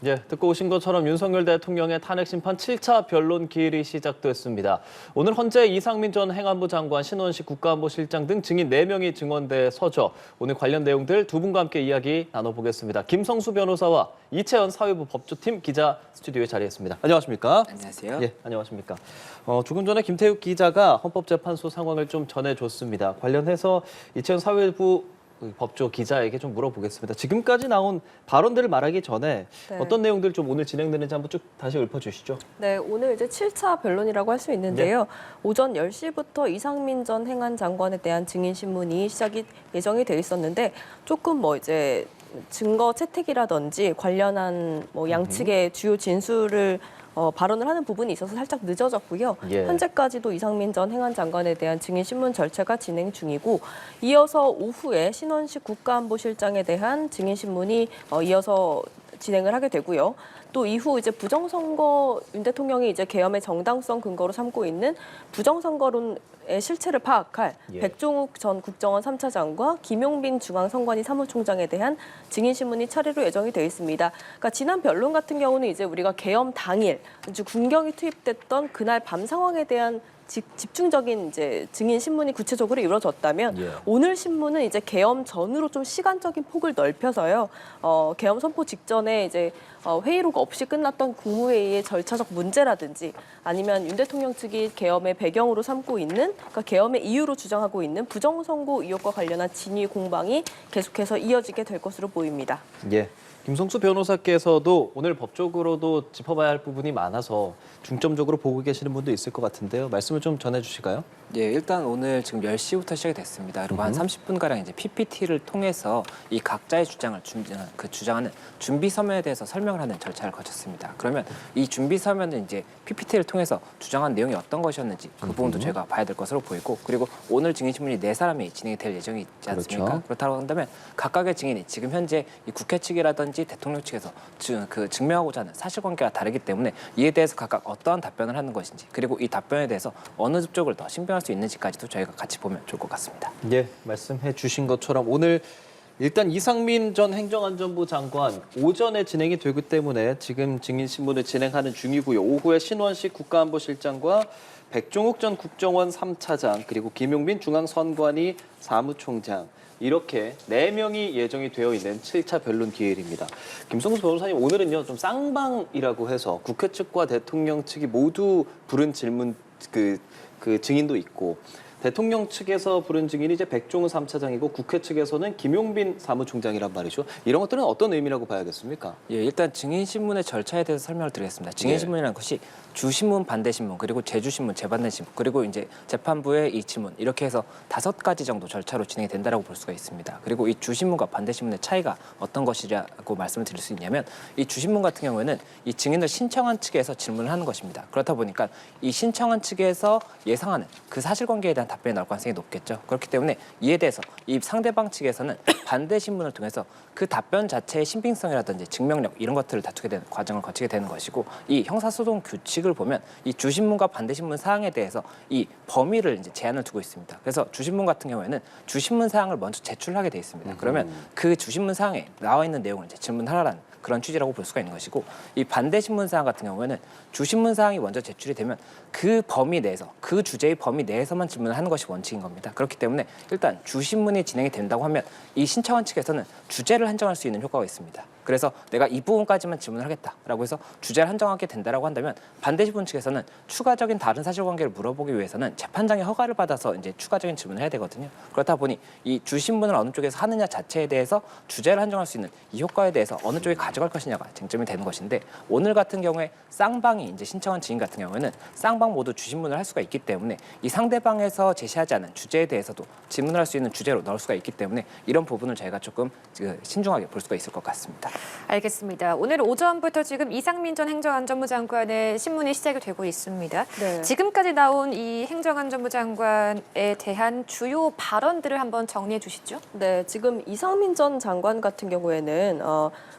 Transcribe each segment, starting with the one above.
예, 듣고 오신 것처럼 윤석열 대통령의 탄핵 심판 7차 변론 기일이 시작됐습니다. 오늘 헌재 이상민 전 행안부 장관, 신원식 국가안보실장 등 증인 4명이 증언대에 서죠. 오늘 관련 내용들 두 분과 함께 이야기 나눠보겠습니다. 김성수 변호사와 이채연 사회부 법조팀 기자 스튜디오에 자리했습니다. 안녕하십니까? 안녕하세요. 예, 안녕하십니까? 조금 전에 김태욱 기자가 헌법재판소 상황을 좀 전해줬습니다. 관련해서 이채연 사회부 법조 기자에게 좀 물어보겠습니다. 지금까지 나온 발언들을 말하기 전에 어떤 내용들 좀 오늘 진행되는지 한번 쭉 다시 읊어주시죠. 네, 오늘 이제 7차 변론이라고 할 수 있는데요. 오전 10시부터 이상민 전 행안 장관에 대한 증인 신문이 시작이 예정이 돼 있었는데 조금 이제 증거 채택이라든지 관련한 양측의 주요 진술을 발언을 하는 부분이 있어서 살짝 늦어졌고요. 예. 현재까지도 이상민 전 행안 장관에 대한 증인 신문 절차가 진행 중이고 이어서 오후에 신원식 국가안보실장에 대한 증인 신문이 이어서 진행을 하게 되고요. 또 이후 이제 부정선거 윤 대통령이 이제 계엄의 정당성 근거로 삼고 있는 부정선거론의 실체를 파악할 백종욱 전 국정원 3차장과 김용빈 중앙선관위 사무총장에 대한 증인 신문이 차례로 예정이 되어 있습니다. 그러니까 지난 변론 같은 경우는 이제 우리가 계엄 당일, 즉 군경이 투입됐던 그날 밤 상황에 대한 집중적인 이제 증인 신문이 구체적으로 이루어졌다면 오늘 신문은 이제 계엄 전으로 좀 시간적인 폭을 넓혀서요. 계엄 선포 직전에 이제 회의록 없이 끝났던 국무회의의 절차적 문제라든지 아니면 윤 대통령 측이 계엄의 배경으로 삼고 있는 그러니까 계엄의 이유로 주장하고 있는 부정선거 의혹과 관련한 진위 공방이 계속해서 이어지게 될 것으로 보입니다. 예. 김성수 변호사께서도 오늘 법적으로도 짚어봐야 할 부분이 많아서 중점적으로 보고 계시는 분도 있을 것 같은데요. 말씀을 좀 전해주실까요? 예, 일단 오늘 지금 10시부터 시작이 됐습니다. 그리고 한 30분가량 이제 PPT를 통해서 이 각자의 주장을 주장하는 준비 서면에 대해서 설명을 하는 절차를 거쳤습니다. 그러면 이 준비 서면은 이제 PPT를 통해서 주장한 내용이 어떤 것이었는지 그 부분도 저희가 봐야 될 것으로 보이고 그리고 오늘 증인 신문이 4사람이 진행이 될 예정이 있지 않습니까? 그렇죠. 그렇다고 한다면 각각의 증인이 지금 현재 이 국회 측이라든지 대통령 측에서 증명하고자 하는 사실관계가 다르기 때문에 이에 대해서 각각 어떠한 답변을 하는 것인지 그리고 이 답변에 대해서 어느 쪽을 더 신빙할 수 있는지까지도 저희가 같이 보면 좋을 것 같습니다. 예, 말씀해 주신 것처럼 오늘 일단 이상민 전 행정안전부 장관 오전에 진행이 되기 때문에 지금 증인 신문을 진행하는 중이고요. 오후에 신원식 국가안보실장과 백종욱 전 국정원 3차장 그리고 김용빈 중앙선관위 사무총장 이렇게 4명이 예정이 되어 있는 7차 변론 기일입니다. 김성수 변호사님 오늘은요 좀 쌍방이라고 해서 국회 측과 대통령 측이 모두 부른 질문 그 증인도 있고 대통령 측에서 부른 증인이 이제 백종우 3차장이고 국회 측에서는 김용빈 사무총장이란 말이죠. 이런 것들은 어떤 의미라고 봐야겠습니까? 예, 일단 증인 신문의 절차에 대해서 설명을 드리겠습니다. 증인 신문이라는 것이 주신문, 반대신문, 그리고 재주신문, 재반대신문, 그리고 이제 재판부의 이 질문 이렇게 해서 5가지 정도 절차로 진행이 된다라고 볼 수가 있습니다. 그리고 이 주신문과 반대신문의 차이가 어떤 것이라고 말씀을 드릴 수 있냐면 이 주신문 같은 경우에는 이 증인을 신청한 측에서 질문을 하는 것입니다. 그렇다 보니까 이 신청한 측에서 예상하는 그 사실관계에 대한 답변이 나올 가능성이 높겠죠. 그렇기 때문에 이에 대해서 이 상대방 측에서는 반대 신문을 통해서 그 답변 자체의 신빙성이라든지 증명력 이런 것들을 다투게 되는 과정을 거치게 되는 것이고 이 형사소송 규칙을 보면 이 주신문과 반대신문 사항에 대해서 이 범위를 이제 제한을 두고 있습니다. 그래서 주신문 같은 경우에는 주신문 사항을 먼저 제출하게 돼 있습니다. 그러면 그 주신문 사항에 나와 있는 내용을 이제 질문하라는 그런 취지라고 볼 수가 있는 것이고 이 반대 신문 사항 같은 경우에는 주신문 사항이 먼저 제출이 되면 그 범위 내에서 그 주제의 범위 내에서만 질문을 하는 것이 원칙인 겁니다. 그렇기 때문에 일단 주신문이 진행이 된다고 하면 이 신청한 측에서는 주제를 한정할 수 있는 효과가 있습니다. 그래서 내가 이 부분까지만 질문을 하겠다라고 해서 주제를 한정하게 된다라고 한다면 반대 신문 측에서는 추가적인 다른 사실관계를 물어보기 위해서는 재판장의 허가를 받아서 이제 추가적인 질문을 해야 되거든요. 그렇다 보니 이 주신문을 어느 쪽에서 하느냐 자체에 대해서 주제를 한정할 수 있는 이 효과에 대해서 어느 쪽에 가져갈 것이냐가 쟁점이 되는 것인데 오늘 같은 경우에 쌍방이 이제 신청한 증인 같은 경우에는 쌍방 모두 주신문을 할 수가 있기 때문에 이 상대방에서 제시하지 않은 주제에 대해서도 질문을 할 수 있는 주제로 넣을 수가 있기 때문에 이런 부분을 저희가 조금 신중하게 볼 수가 있을 것 같습니다. 알겠습니다. 오늘 오전부터 지금 이상민 전 행정안전부 장관의 신문이 시작이 되고 있습니다. 네. 지금까지 나온 이 행정안전부 장관에 대한 주요 발언들을 한번 정리해 주시죠. 네, 지금 이상민 전 장관 같은 경우에는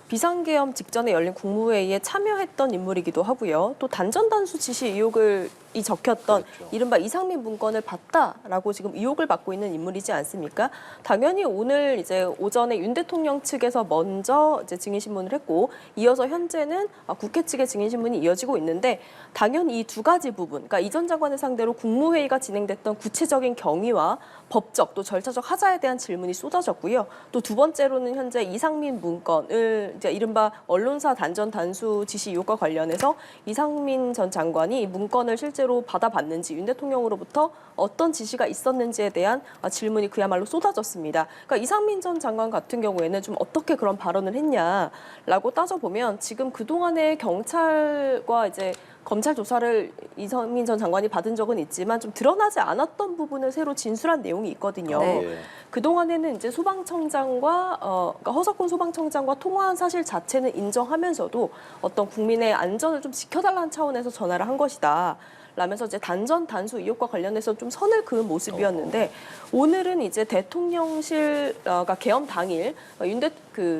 비상계엄 직전에 열린 국무회의에 참여했던 인물이기도 하고요. 또 단전단수 지시 의혹을 적혔던 이른바 이상민 문건을 봤다라고 지금 의혹을 받고 있는 인물이지 않습니까? 당연히 오늘 이제 오전에 윤 대통령 측에서 먼저 이제 증인 신문을 했고 이어서 현재는 국회 측의 증인 신문이 이어지고 있는데 당연히 이 두 가지 부분, 그러니까 이 전 장관을 상대로 국무회의가 진행됐던 구체적인 경위와 법적 또 절차적 하자에 대한 질문이 쏟아졌고요. 또 두 번째로는 현재 이상민 문건을 이제 이른바 언론사 단전 단수 지시 의혹과 관련해서 이상민 전 장관이 이 문건을 실제로 받아봤는지 윤 대통령으로부터 어떤 지시가 있었는지에 대한 질문이 그야말로 쏟아졌습니다. 그러니까 이상민 전 장관 같은 경우에는 좀 어떻게 그런 발언을 했냐라고 따져보면 지금 그동안의 경찰과 이제 검찰 조사를 이상민 전 장관이 받은 적은 있지만 좀 드러나지 않았던 부분을 새로 진술한 내용이 있거든요. 네. 그동안에는 이제 소방청장과 그러니까 허석훈 소방청장과 통화한 사실 자체는 인정하면서도 어떤 국민의 안전을 좀 지켜달라는 차원에서 전화를 한 것이다. 라면서 이제 단전 단수 의혹과 관련해서 좀 선을 그은 모습이었는데 오늘은 이제 대통령실 그러니까 개엄 당일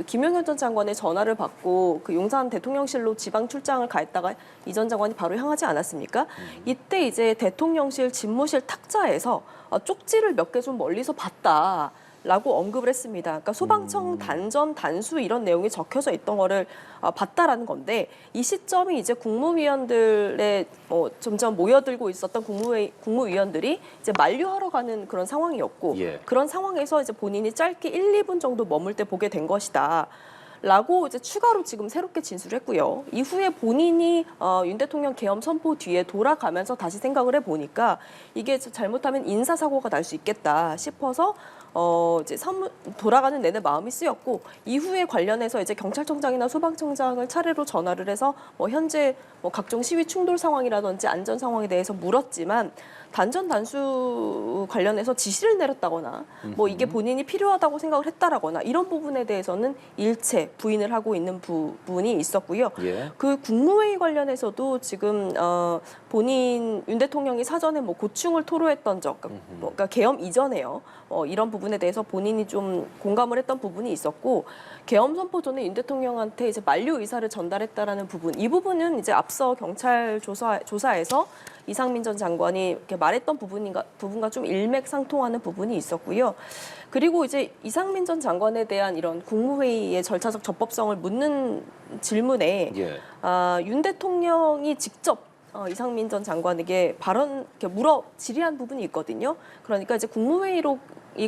김용현 전 장관의 전화를 받고 그 용산 대통령실로 지방 출장을 가했다가 이 전 장관이 바로 향하지 않았습니까? 이때 이제 대통령실 집무실 탁자에서 쪽지를 몇 개 좀 멀리서 봤다. 라고 언급을 했습니다. 그러니까 소방청 단전 단수 이런 내용이 적혀져 있던 거를 봤다라는 건데 이 시점이 이제 국무위원들의 점점 모여들고 있었던 국무위원들이 이제 만류하러 가는 그런 상황이었고 예. 그런 상황에서 이제 본인이 짧게 1, 2분 정도 머물 때 보게 된 것이다. 라고 이제 추가로 지금 새롭게 진술했고요. 이후에 본인이 윤 대통령 계엄 선포 뒤에 돌아가면서 다시 생각을 해보니까 이게 잘못하면 인사사고가 날 수 있겠다 싶어서 이제 돌아가는 내내 마음이 쓰였고 이후에 관련해서 이제 경찰청장이나 소방청장을 차례로 전화를 해서 현재 각종 시위 충돌 상황이라든지 안전 상황에 대해서 물었지만 단전 단수 관련해서 지시를 내렸다거나 이게 본인이 필요하다고 생각을 했다라거나 이런 부분에 대해서는 일체 부인을 하고 있는 부분이 있었고요. 예. 그 국무회의 관련해서도 지금 본인 윤 대통령이 사전에 고충을 토로했던 적, 그러니까 계엄 이전에요. 이런 부분에 대해서 본인이 좀 공감을 했던 부분이 있었고 계엄 선포 전에 윤 대통령한테 이제 만류 의사를 전달했다라는 부분, 이 부분은 이제 앞서 경찰 조사에서 이상민 전 장관이 이렇게 말했던 부분과 좀 일맥상통하는 부분이 있었고요. 그리고 이제 이상민 전 장관에 대한 이런 국무회의의 절차적 적법성을 묻는 질문에 예. 윤 대통령이 직접 이상민 전 장관에게 질의한 부분이 있거든요. 그러니까 이제 국무회의로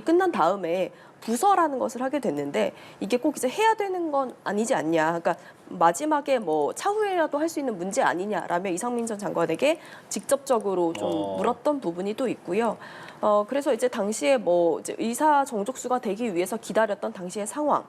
끝난 다음에 부서라는 것을 하게 됐는데 이게 꼭 이제 해야 되는 건 아니지 않냐. 그러니까 마지막에 차후에라도 할 수 있는 문제 아니냐라며 이상민 전 장관에게 직접적으로 좀 물었던 부분이 또 있고요. 그래서 이제 당시에 이제 의사 정족수가 되기 위해서 기다렸던 당시의 상황,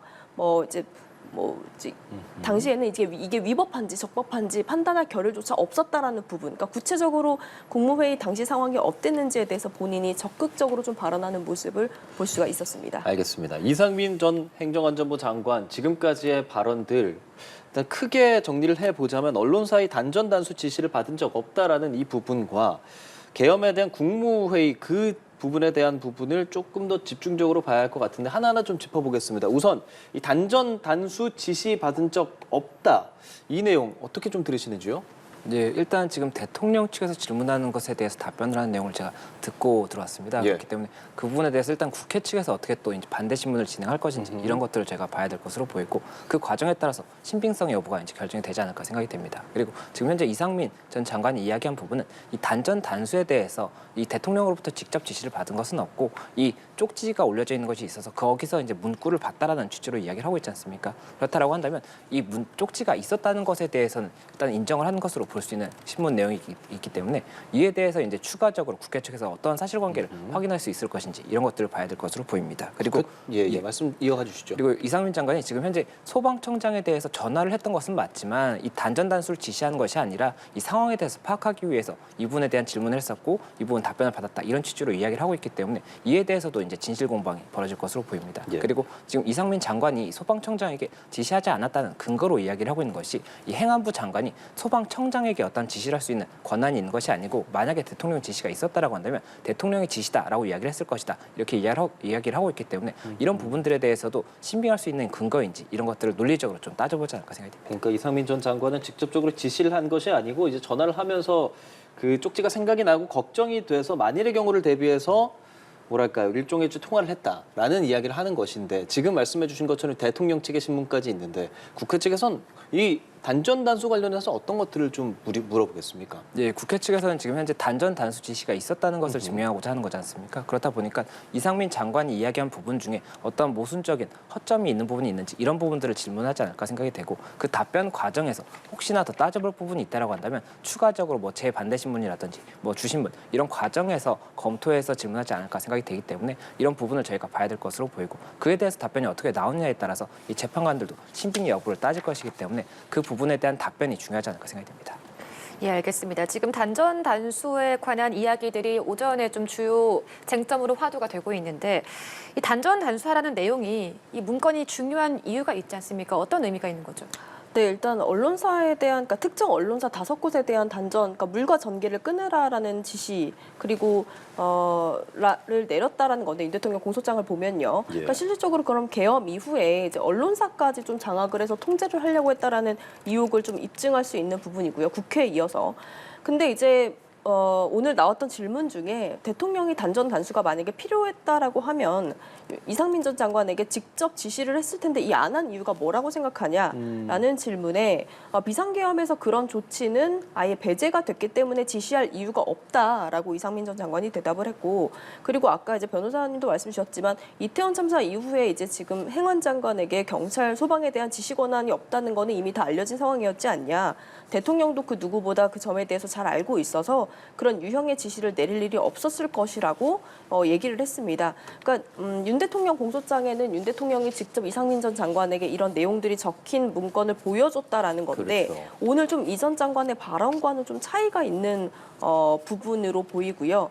당시에는 이게 위법한지 적법한지 판단할 겨를조차 없었다라는 부분, 그러니까 구체적으로 국무회의 당시 상황이 어땠는지에 대해서 본인이 적극적으로 좀 발언하는 모습을 볼 수가 있었습니다. 알겠습니다. 이상민 전 행정안전부 장관 지금까지의 발언들 일단 크게 정리를 해보자면 언론사의 단전 단수 지시를 받은 적 없다라는 이 부분과 계엄에 대한 국무회의 그 부분에 대한 부분을 조금 더 집중적으로 봐야 할 것 같은데 하나하나 좀 짚어보겠습니다. 우선 이 단전 단수 지시 받은 적 없다. 이 내용 어떻게 좀 들으시는지요? 네, 일단 지금 대통령 측에서 질문하는 것에 대해서 답변을 하는 내용을 제가 듣고 들어왔습니다. 예. 그렇기 때문에 그 부분에 대해서 일단 국회 측에서 어떻게 또 이제 반대 신문을 진행할 것인지 이런 것들을 제가 봐야 될 것으로 보이고 그 과정에 따라서 신빙성 여부가 이제 결정이 되지 않을까 생각이 됩니다. 그리고 지금 현재 이상민 전 장관이 이야기한 부분은 이 단전 단수에 대해서 이 대통령으로부터 직접 지시를 받은 것은 없고 이 쪽지가 올려져 있는 것이 있어서 거기서 이제 문구를 봤다라는 취지로 이야기를 하고 있지 않습니까? 그렇다라고 한다면 이 쪽지가 있었다는 것에 대해서는 일단 인정을 하는 것으로 볼 수 있는 신문 내용이 있기 때문에 이에 대해서 이제 추가적으로 국회 측에서 어떠한 사실관계를 확인할 수 있을 것인지 이런 것들을 봐야 될 것으로 보입니다. 그리고 말씀 이어가 주시죠. 그리고 이상민 장관이 지금 현재 소방청장에 대해서 전화를 했던 것은 맞지만 이 단전 단수를 지시한 것이 아니라 이 상황에 대해서 파악하기 위해서 이 부분에 대한 질문을 했었고 이 부분 답변을 받았다 이런 취지로 이야기를 하고 있기 때문에 이에 대해서도 이제 진실 공방이 벌어질 것으로 보입니다. 예. 그리고 지금 이상민 장관이 소방청장에게 지시하지 않았다는 근거로 이야기를 하고 있는 것이 이 행안부 장관이 소방청장에게 어떤 지시를 할 수 있는 권한이 있는 것이 아니고 만약에 대통령 지시가 있었다라고 한다면 대통령의 지시다라고 이야기를 했을 것이다 이렇게 이야기를 하고 있기 때문에 이런 부분들에 대해서도 신빙할 수 있는 근거인지 이런 것들을 논리적으로 좀 따져보지 않을까 생각이 됩니다. 그러니까 이상민 전 장관은 직접적으로 지시를 한 것이 아니고 이제 전화를 하면서 그 쪽지가 생각이 나고 걱정이 돼서 만일의 경우를 대비해서 뭐랄까요, 일종의 통화를 했다라는 이야기를 하는 것인데 지금 말씀해 주신 것처럼 대통령 측의 신문까지 있는데 국회 측에선 이 단전 단수 관련해서 어떤 것들을 좀 물어보겠습니까? 예, 국회 측에서는 지금 현재 단전 단수 지시가 있었다는 것을 증명하고자 하는 거지 않습니까? 그렇다 보니까 이상민 장관이 이야기한 부분 중에 어떤 모순적인 허점이 있는 부분이 있는지 이런 부분들을 질문하지 않을까 생각이 되고 그 답변 과정에서 혹시나 더 따져볼 부분이 있다라고 한다면 추가적으로 뭐 재반대 신문이라든지 뭐 주신문 이런 과정에서 검토해서 질문하지 않을까 생각이 되기 때문에 이런 부분을 저희가 봐야 될 것으로 보이고 그에 대해서 답변이 어떻게 나오느냐에 따라서 이 재판관들도 신빙의 여부를 따질 것이기 때문에 그 부분에 대한 답변이 중요하지 않을까 생각이 됩니다. 예, 알겠습니다. 지금 단전 단수에 관한 이야기들이 오전에 좀 주요 쟁점으로 화두가 되고 있는데 이 단전 단수하라는 내용이 이 문건이 중요한 이유가 있지 않습니까? 어떤 의미가 있는 거죠? 네, 일단 언론사에 대한, 그러니까 특정 언론사 5곳에 대한 단전, 그러니까 물과 전기를 끊으라라는 지시, 그리고 를 내렸다라는 건데, 윤 대통령 공소장을 보면요. 그러니까 실질적으로 그럼 계엄 이후에 이제 언론사까지 좀 장악을 해서 통제를 하려고 했다라는 의혹을 좀 입증할 수 있는 부분이고요. 국회에 이어서. 근데 이제 오늘 나왔던 질문 중에 대통령이 단전 단수가 만약에 필요했다라고 하면 이상민 전 장관에게 직접 지시를 했을 텐데 이 안 한 이유가 뭐라고 생각하냐라는 질문에 비상계엄에서 그런 조치는 아예 배제가 됐기 때문에 지시할 이유가 없다라고 이상민 전 장관이 대답을 했고 그리고 아까 이제 변호사님도 말씀 주셨지만 이태원 참사 이후에 이제 지금 행안 장관에게 경찰 소방에 대한 지시 권한이 없다는 거는 이미 다 알려진 상황이었지 않냐. 대통령도 그 누구보다 그 점에 대해서 잘 알고 있어서 그런 유형의 지시를 내릴 일이 없었을 것이라고 얘기를 했습니다. 그러니까 윤 대통령 공소장에는 윤 대통령이 직접 이상민 전 장관에게 이런 내용들이 적힌 문건을 보여줬다라는 건데 그렇죠. 오늘 좀 이 전 장관의 발언과는 좀 차이가 있는 부분으로 보이고요.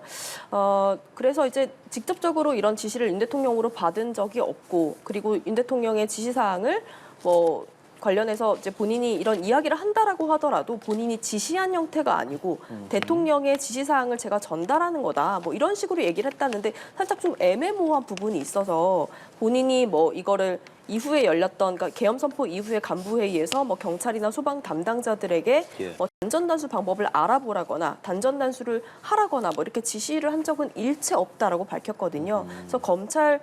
그래서 이제 직접적으로 이런 지시를 윤 대통령으로 받은 적이 없고 그리고 윤 대통령의 지시사항을 관련해서 이제 본인이 이런 이야기를 한다라고 하더라도 본인이 지시한 형태가 아니고 대통령의 지시사항을 제가 전달하는 거다. 뭐 이런 식으로 얘기를 했다는데 살짝 좀 애매모호한 부분이 있어서 본인이 뭐 이거를 이후에 열렸던 그러니까 계엄 선포 이후에 간부 회의에서 뭐 경찰이나 소방 담당자들에게 뭐 단전 단수 방법을 알아보라거나 단전 단수를 하라거나 뭐 이렇게 지시를 한 적은 일체 없다라고 밝혔거든요. 그래서 검찰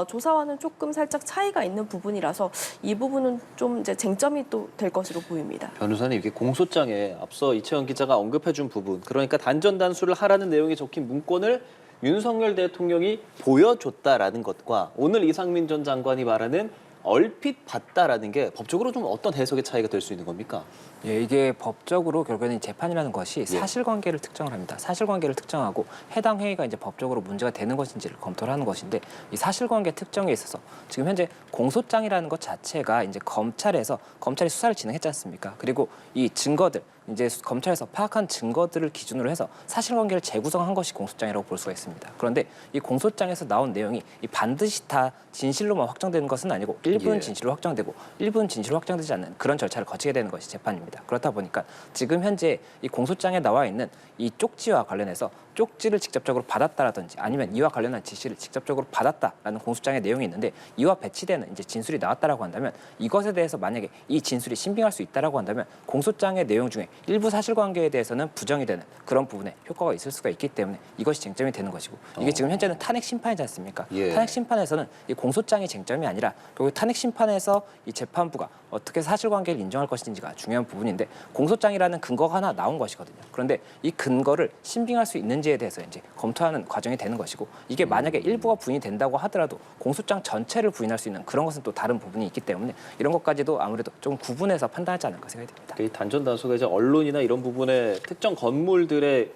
조사와는 조금 살짝 차이가 있는 부분이라서 이 부분은 좀 이제 쟁점이 또 될 것으로 보입니다. 변호사님, 이게 공소장에 앞서 이채원 기자가 언급해준 부분, 그러니까 단전 단수를 하라는 내용이 적힌 문건을 윤석열 대통령이 보여줬다라는 것과 오늘 이상민 전 장관이 말하는 얼핏 봤다라는 게 법적으로 좀 어떤 해석의 차이가 될 수 있는 겁니까? 예, 이게 법적으로 결국에는 재판이라는 것이 사실관계를 특정을 합니다. 사실관계를 특정하고 해당 행위가 이제 법적으로 문제가 되는 것인지를 검토를 하는 것인데 이 사실관계 특정에 있어서 지금 현재 공소장이라는 것 자체가 이제 검찰이 수사를 진행했지 않습니까? 그리고 이 증거들 이제 검찰에서 파악한 증거들을 기준으로 해서 사실관계를 재구성한 것이 공소장이라고 볼 수가 있습니다. 그런데 이 공소장에서 나온 내용이 이 반드시 다 진실로만 확정되는 것은 아니고 일부는 진실로 확정되고 일부는 진실로 확정되지 않는 그런 절차를 거치게 되는 것이 재판입니다. 그렇다 보니까 지금 현재 이 공소장에 나와 있는 이 쪽지와 관련해서 쪽지를 직접적으로 받았다라든지 아니면 이와 관련한 지시를 직접적으로 받았다라는 공소장의 내용이 있는데 이와 배치되는 이제 진술이 나왔다라고 한다면 이것에 대해서 만약에 이 진술이 신빙할 수 있다라고 한다면 공소장의 내용 중에 일부 사실관계에 대해서는 부정이 되는 그런 부분에 효과가 있을 수가 있기 때문에 이것이 쟁점이 되는 것이고 이게 지금 현재는 탄핵 심판이지 않습니까? 탄핵 심판에서는 이 공소장이 쟁점이 아니라 결국 탄핵 심판에서 이 재판부가 어떻게 사실관계를 인정할 것인지가 중요한 부분인데 공소장이라는 근거가 하나 나온 것이거든요. 그런데 이 근거를 신빙할 수 있는지에 대해서 이제 검토하는 과정이 되는 것이고 이게 만약에 일부가 부인이 된다고 하더라도 공소장 전체를 부인할 수 있는 그런 것은 또 다른 부분이 있기 때문에 이런 것까지도 아무래도 좀 구분해서 판단하지 않을까 생각이 됩니다. 이 단전 단수가 이제 언론이나 이런 부분에 특정 건물들에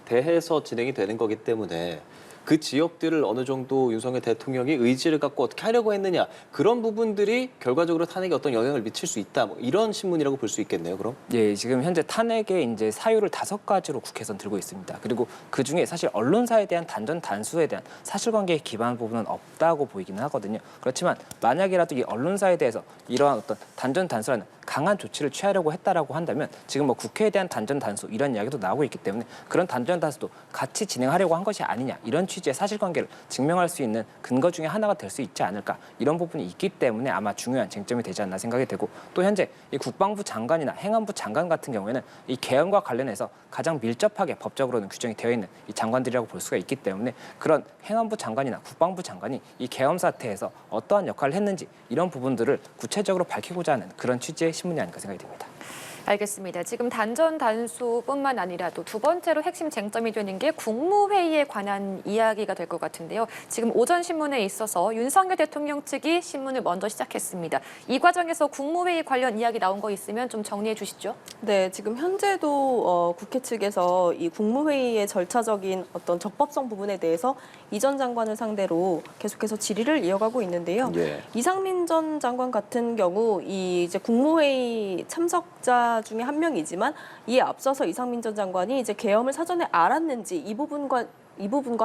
대해서 진행이 되는 거기 때문에 그 지역들을 어느 정도 윤석열 대통령이 의지를 갖고 어떻게 하려고 했느냐 그런 부분들이 결과적으로 탄핵에 어떤 영향을 미칠 수 있다 뭐 이런 신문이라고 볼 수 있겠네요. 그럼? 예, 지금 현재 탄핵의 이제 사유를 5가지로 국회에서는 들고 있습니다. 그리고 그 중에 사실 언론사에 대한 단전 단수에 대한 사실관계에 기반한 부분은 없다고 보이기는 하거든요. 그렇지만 만약이라도 이 언론사에 대해서 이러한 어떤 단전 단수라는 강한 조치를 취하려고 했다라고 한다면 지금 뭐 국회에 대한 단전 단수 이런 이야기도 나오고 있기 때문에 그런 단전 단수도 같이 진행하려고 한 것이 아니냐 이런 취지의 사실관계를 증명할 수 있는 근거 중에 하나가 될 수 있지 않을까 이런 부분이 있기 때문에 아마 중요한 쟁점이 되지 않나 생각이 되고 또 현재 이 국방부 장관이나 행안부 장관 같은 경우에는 이 계엄과 관련해서 가장 밀접하게 법적으로는 규정이 되어 있는 이 장관들이라고 볼 수가 있기 때문에 그런 행안부 장관이나 국방부 장관이 이 계엄 사태에서 어떠한 역할을 했는지 이런 부분들을 구체적으로 밝히고자 하는 그런 취지의 신문이 아닐까 생각이 됩니다. 알겠습니다. 지금 단전 단수뿐만 아니라 또 두 번째로 핵심 쟁점이 되는 게 국무회의에 관한 이야기가 될 것 같은데요. 지금 오전 신문에 있어서 윤석열 대통령 측이 신문을 먼저 시작했습니다. 이 과정에서 국무회의 관련 이야기 나온 거 있으면 좀 정리해 주시죠. 네, 지금 현재도 국회 측에서 이 국무회의의 절차적인 어떤 적법성 부분에 대해서 이 전 장관을 상대로 계속해서 질의를 이어가고 있는데요. 예. 이상민 전 장관 같은 경우 이 이제 국무회의 참석자 중에 한 명이지만 이에 앞서서 이상민 전 장관이 이제 계엄을 사전에 알았는지 이 부분과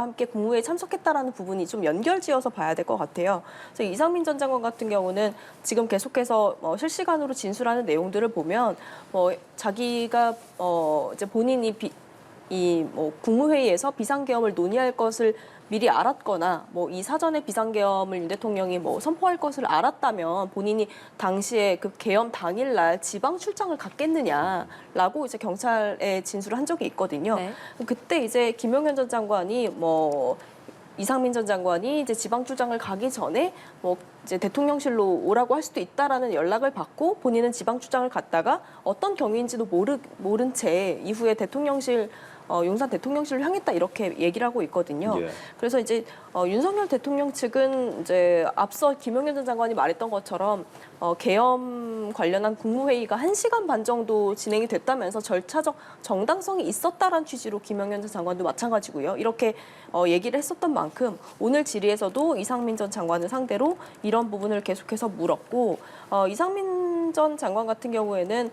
함께 국무회의에 참석했다라는 부분이 좀 연결지어서 봐야 될 것 같아요. 그래서 이상민 전 장관 같은 경우는 지금 계속해서 실시간으로 진술하는 내용들을 보면 자기가 이제 본인이 국무회의에서 비상계엄을 논의할 것을 미리 알았거나 이 사전에 비상계엄을 윤 대통령이 선포할 것을 알았다면 본인이 당시에 그 계엄 당일날 지방 출장을 갔겠느냐라고 이제 경찰에 진술을 한 적이 있거든요. 네. 그때 이제 김용현 전 장관이 이상민 전 장관이 이제 지방 출장을 가기 전에 이제 대통령실로 오라고 할 수도 있다라는 연락을 받고 본인은 지방 출장을 갔다가 어떤 경위인지도 모른 채 이후에 용산 대통령실을 향했다 이렇게 얘기를 하고 있거든요. 예. 그래서 이제 윤석열 대통령 측은 이제 앞서 김용현 전 장관이 말했던 것처럼 계엄 관련한 국무회의가 1시간 반 정도 진행이 됐다면서 절차적 정당성이 있었다라는 취지로 김용현 전 장관도 마찬가지고요. 이렇게 얘기를 했었던 만큼 오늘 질의에서도 이상민 전 장관을 상대로 이런 부분을 계속해서 물었고 이상민 전 장관 같은 경우에는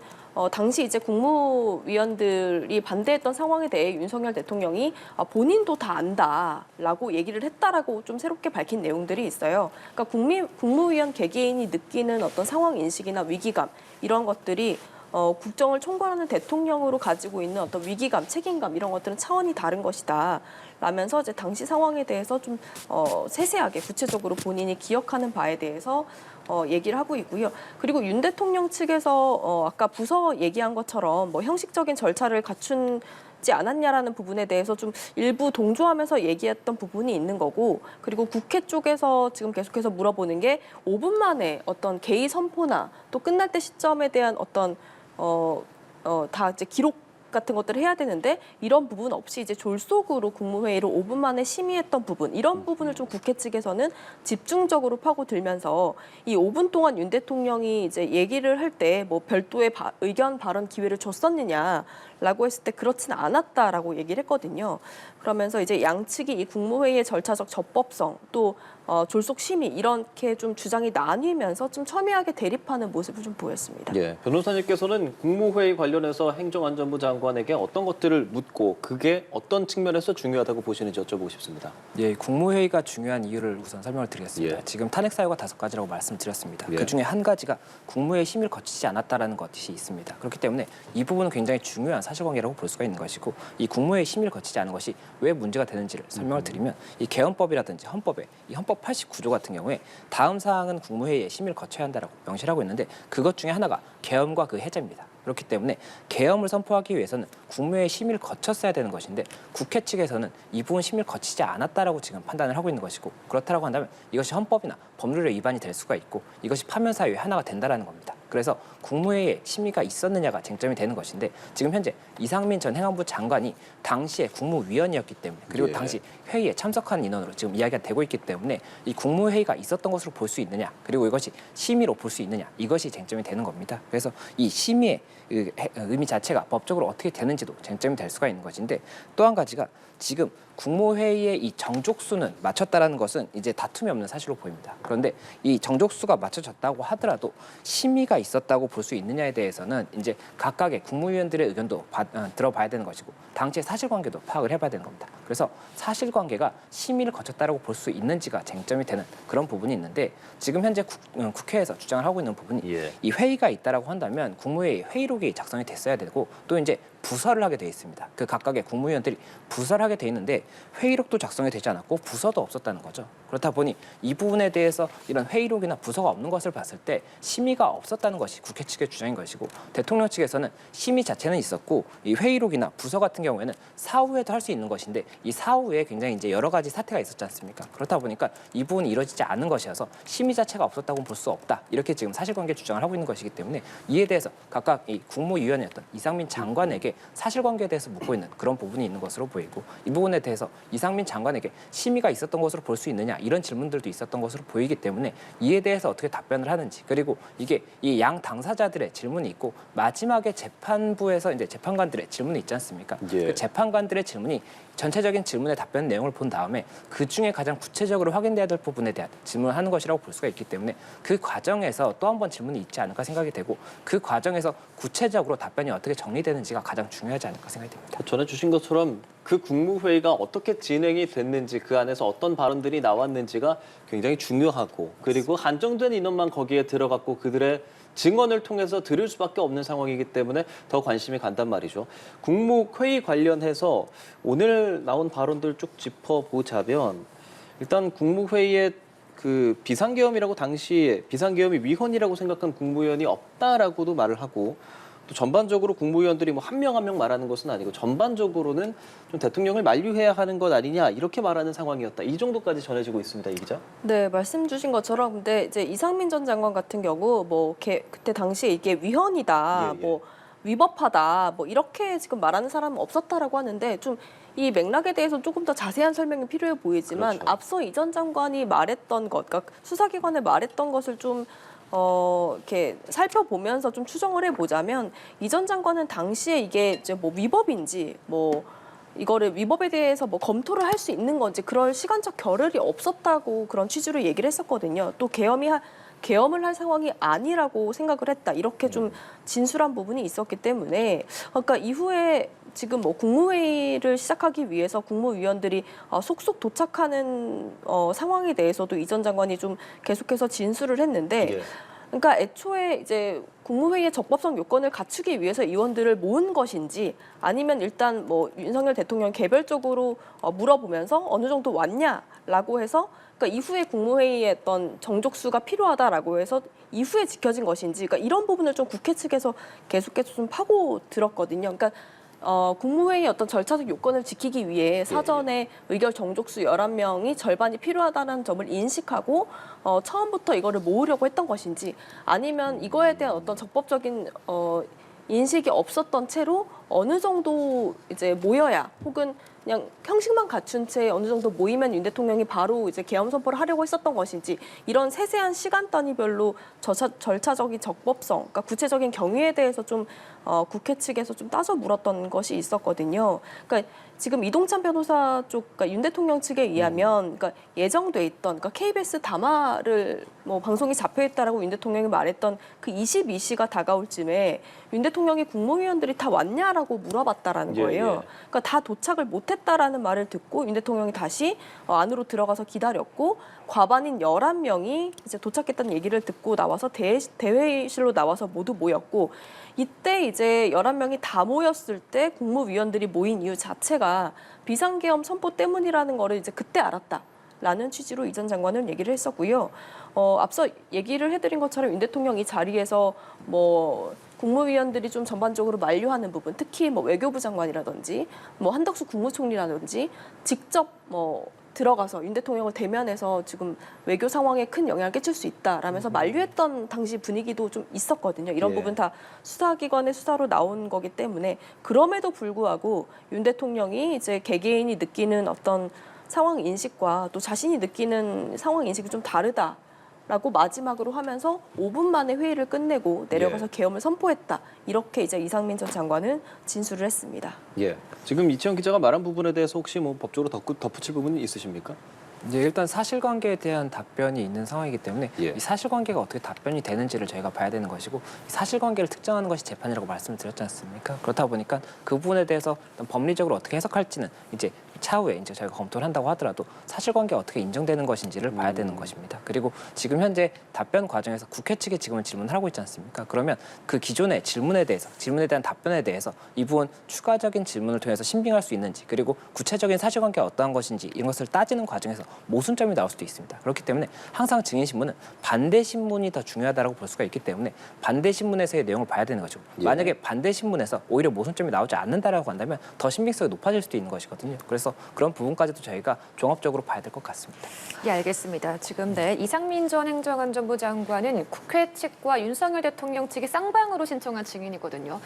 당시 이제 국무위원들이 반대했던 상황에 대해 윤석열 대통령이 본인도 다 안다라고 얘기를 했다라고 좀 새롭게 밝힌 내용들이 있어요. 그러니까 국무위원 개개인이 느끼는 어떤 상황 인식이나 위기감 이런 것들이 국정을 총괄하는 대통령으로 가지고 있는 어떤 위기감, 책임감 이런 것들은 차원이 다른 것이다. 라면서 이제 당시 상황에 대해서 좀 세세하게 구체적으로 본인이 기억하는 바에 대해서 얘기를 하고 있고요. 그리고 윤 대통령 측에서 아까 부서 얘기한 것처럼 형식적인 절차를 갖춘지 않았냐라는 부분에 대해서 좀 일부 동조하면서 얘기했던 부분이 있는 거고, 그리고 국회 쪽에서 지금 계속해서 물어보는 게 5분 만에 어떤 개의 선포나 또 끝날 때 시점에 대한 어떤 다 이제 기록 같은 것들을 해야 되는데 이런 부분 없이 이제 졸속으로 국무회의를 5분 만에 심의했던 부분, 이런 부분을 좀 국회 측에서는 집중적으로 파고들면서 이 5분 동안 윤 대통령이 이제 얘기를 할 때 별도의 의견 발언 기회를 줬었느냐라고 했을 때 그렇지는 않았다라고 얘기를 했거든요. 그러면서 이제 양측이 이 국무회의의 절차적 적법성 또 졸속 심의 이렇게 좀 주장이 나뉘면서 좀 첨예하게 대립하는 모습을 좀 보였습니다. 예, 변호사님께서는 국무회의 관련해서 행정안전부 장관에게 어떤 것들을 묻고 그게 어떤 측면에서 중요하다고 보시는지 여쭤보고 싶습니다. 예, 국무회의가 중요한 이유를 우선 설명을 드리겠습니다. 예. 지금 탄핵 사유가 5가지라고 말씀드렸습니다. 예. 그중에 한 가지가 국무회의 심의를 거치지 않았다라는 것이 있습니다. 그렇기 때문에 이 부분은 굉장히 중요한 사실관계라고 볼 수가 있는 것이고, 이 국무회의 심의를 거치지 않은 것이 왜 문제가 되는지를 설명을 드리면, 이 개헌법이라든지 헌법에 이 헌법 89조 같은 경우에 다음 사항은 국무회의에 심의를 거쳐야 한다라고 명시를 하고 있는데, 그것 중에 하나가 계엄과 그 해제입니다. 그렇기 때문에 계엄을 선포하기 위해서는 국무회의 심의를 거쳤어야 되는 것인데, 국회 측에서는 이 부분 심의를 거치지 않았다라고 지금 판단을 하고 있는 것이고, 그렇다라고 한다면 이것이 헌법이나 법률의 위반이 될 수가 있고 이것이 파면 사유의 하나가 된다라는 겁니다. 그래서 국무회의에 심의가 있었느냐가 쟁점이 되는 것인데, 지금 현재 이상민 전 행안부 장관이 당시에 국무위원이었기 때문에, 그리고 예. 당시 회의에 참석한 인원으로 지금 이야기가 되고 있기 때문에 이 국무회의가 있었던 것으로 볼 수 있느냐, 그리고 이것이 심의로 볼 수 있느냐, 이것이 쟁점이 되는 겁니다. 그래서 이 심의의 의미 자체가 법적으로 어떻게 되는지도 쟁점이 될 수가 있는 것인데, 또 한 가지가 지금 국무회의의 이 정족수는 맞췄다라는 것은 이제 다툼이 없는 사실로 보입니다. 그런데 이 정족수가 맞춰졌다고 하더라도 심의가 있었다고 볼 수 있느냐에 대해서는 이제 각각의 국무위원들의 의견도 들어봐야 되는 것이고, 당시의 사실관계도 파악을 해봐야 되는 겁니다. 그래서 사실관계가 심의를 거쳤다라고 볼 수 있는지가 쟁점이 되는 그런 부분이 있는데, 지금 현재 국회에서 주장을 하고 있는 부분이 예. 이 회의가 있다라고 한다면 국무회의 회의록이 작성이 됐어야 되고, 또 이제 부서를 하게 돼 있습니다. 그 각각의 국무위원들이 부서를 하게 돼 있는데 회의록도 작성이 되지 않았고 부서도 없었다는 거죠. 그렇다 보니 이 부분에 대해서 이런 회의록이나 부서가 없는 것을 봤을 때 심의가 없었다는 것이 국회 측의 주장인 것이고 대통령 측에서는 심의 자체는 있었고 이 회의록이나 부서 같은 경우에는 사후에도 할 수 있는 것인데 이 사후에 굉장히 이제 여러 가지 사태가 있었지 않습니까? 그렇다 보니까 이 부분이 이루어지지 않은 것이어서 심의 자체가 없었다고 볼 수 없다. 이렇게 지금 사실관계 주장을 하고 있는 것이기 때문에 이에 대해서 각각 이 국무위원이었던 이상민 장관에게 사실관계에 대해서 묻고 있는 그런 부분이 있는 것으로 보이고 이 부분에 대해서 이상민 장관에게 심의가 있었던 것으로 볼 수 있느냐 이런 질문들도 있었던 것으로 보이기 때문에 이에 대해서 어떻게 답변을 하는지 그리고 이게 이 양 당사자들의 질문이 있고 마지막에 재판부에서 이제 재판관들의 질문이 있지 않습니까? 예. 그 재판관들의 질문이 전체적인 질문의 답변 내용을 본 다음에 그 중에 가장 구체적으로 확인돼야 될 부분에 대한 질문을 하는 것이라고 볼 수가 있기 때문에 그 과정에서 또 한 번 질문이 있지 않을까 생각이 되고 그 과정에서 구체적으로 답변이 어떻게 정리되는지가 가장 중요하지 않을까 생각이 됩니다. 전해주신 것처럼 그 국무회의가 어떻게 진행이 됐는지 그 안에서 어떤 발언들이 나왔는지가 굉장히 중요하고 그리고 한정된 인원만 거기에 들어갔고 그들의 증언을 통해서 들을 수밖에 없는 상황이기 때문에 더 관심이 간단 말이죠. 국무회의 관련해서 오늘 나온 발언들 쭉 짚어보자면 일단 국무회의에 그 비상계엄이라고 당시에 비상계엄이 위헌이라고 생각한 국무위원이 없다라고도 말을 하고 또 전반적으로 국무위원들이 뭐 한 명 한 명 말하는 것은 아니고 전반적으로는 좀 대통령을 만류해야 하는 것 아니냐 이렇게 말하는 상황이었다. 이 정도까지 전해지고 있습니다. 이 기자. 네, 말씀 주신 것처럼 근데 이제 이상민 전 장관 같은 경우 뭐 그때 당시에 이게 위헌이다, 예, 예. 뭐 위법하다, 뭐 이렇게 지금 말하는 사람은 없었다라고 하는데 좀 이 맥락에 대해서 조금 더 자세한 설명이 필요해 보이지만 그렇죠. 앞서 이 전 장관이 말했던 것, 그러니까 수사기관에 말했던 것을 좀 이렇게 살펴보면서 좀 추정을 해보자면 이 전 장관은 당시에 이게 이제 뭐 위법인지 뭐 이거를 위법에 대해서 뭐 검토를 할 수 있는 건지 그럴 시간적 겨를이 없었다고 그런 취지로 얘기를 했었거든요. 또 계엄을 할 상황이 아니라고 생각을 했다. 이렇게 좀 진술한 부분이 있었기 때문에 그러니까 이후에 지금 뭐 국무회의를 시작하기 위해서 국무위원들이 속속 도착하는 상황에 대해서도 이 전 장관이 좀 계속해서 진술을 했는데 예. 그러니까 애초에 이제 국무회의의 적법성 요건을 갖추기 위해서 의원들을 모은 것인지 아니면 일단 뭐 윤석열 대통령 개별적으로 물어보면서 어느 정도 왔냐라고 해서 그러니까 이후에 국무회의에 어떤 정족수가 필요하다라고 해서 이후에 지켜진 것인지 그러니까 이런 부분을 좀 국회 측에서 계속해서 좀 파고 들었거든요. 그러니까 국무회의 어떤 절차적 요건을 지키기 위해 사전에 의결 정족수 11명이 절반이 필요하다는 점을 인식하고 처음부터 이거를 모으려고 했던 것인지 아니면 이거에 대한 어떤 적법적인 인식이 없었던 채로 어느 정도 이제 모여야 혹은 그냥 형식만 갖춘 채 어느 정도 모이면 윤 대통령이 바로 이제 계엄 선포를 하려고 했었던 것인지 이런 세세한 시간 단위별로 절차적인 적법성, 그러니까 구체적인 경위에 대해서 좀 국회 측에서 좀 따져 물었던 것이 있었거든요. 그러니까 지금 이동찬 변호사 쪽, 그러니까 윤 대통령 측에 의하면, 그러니까 예정돼 있던, 그러니까 KBS 담화를 뭐 방송이 잡혀 있다라고 윤 대통령이 말했던 그 22시가 다가올 쯤에 윤 대통령이 국무위원들이 다 왔냐라고 물어봤다라는 거예요. 그러니까 다 도착을 못했다라는 말을 듣고 윤 대통령이 다시 안으로 들어가서 기다렸고 과반인 11명이 이제 도착했다는 얘기를 듣고 나와서 대회의실로 나와서 모두 모였고 이때 이제 11명이 다 모였을 때 국무위원들이 모인 이유 자체가 비상계엄 선포 때문이라는 거를 이제 그때 알았다라는 취지로 이 전 장관은 얘기를 했었고요. 앞서 얘기를 해드린 것처럼 윤 대통령 이 자리에서 뭐 국무위원들이 좀 전반적으로 만류하는 부분, 특히 뭐 외교부 장관이라든지 뭐 한덕수 국무총리라든지 직접 뭐 들어가서 윤 대통령을 대면해서 지금 외교 상황에 큰 영향을 끼칠 수 있다라면서 만류했던 당시 분위기도 좀 있었거든요. 이런 부분 다 수사기관의 수사로 나온 거기 때문에 그럼에도 불구하고 윤 대통령이 이제 개개인이 느끼는 어떤 상황 인식과 또 자신이 느끼는 상황 인식이 좀 다르다. 라고 마지막으로 하면서 5분 만에 회의를 끝내고 내려가서 계엄을 선포했다. 이렇게 이제 이상민 전 장관은 진술을 했습니다. 예. 지금 이치영 기자가 말한 부분에 대해서 혹시 뭐 법적으로 덧붙일 부분이 있으십니까? 이제 일단 사실관계에 대한 답변이 있는 상황이기 때문에 예. 이 사실관계가 어떻게 답변이 되는지를 저희가 봐야 되는 것이고 이 사실관계를 특정하는 것이 재판이라고 말씀을 드렸지 않습니까? 그렇다 보니까 그 부분에 대해서 법리적으로 어떻게 해석할지는 이제 차후에 이제 저희가 검토를 한다고 하더라도 사실관계가 어떻게 인정되는 것인지를 봐야 되는 것입니다. 그리고 지금 현재 답변 과정에서 국회 측에 지금은 질문을 하고 있지 않습니까? 그러면 그 기존의 질문에 대한 답변에 대해서 이 부분 추가적인 질문을 통해서 신빙할 수 있는지, 그리고 구체적인 사실관계가 어떠한 것인지 이런 것을 따지는 과정에서 모순점이 나올 수도 있습니다. 그렇기 때문에 항상 증인신문은 반대 신문이 더 중요하다고 볼 수가 있기 때문에 반대 신문에서의 내용을 봐야 되는 거죠. 예. 만약에 반대 신문에서 오히려 모순점이 나오지 않는다라고 한다면 더 신빙성이 높아질 수도 있는 것이거든요. 그래서 그런 부분까지도 저희가 종합적으로 봐야 될 것 같습니다. 예, 알겠습니다. 지금 이상민 전 행정안전부 장관은 국회 측과 윤석열 대통령 측이 쌍방으로 신청한 증인이거든요.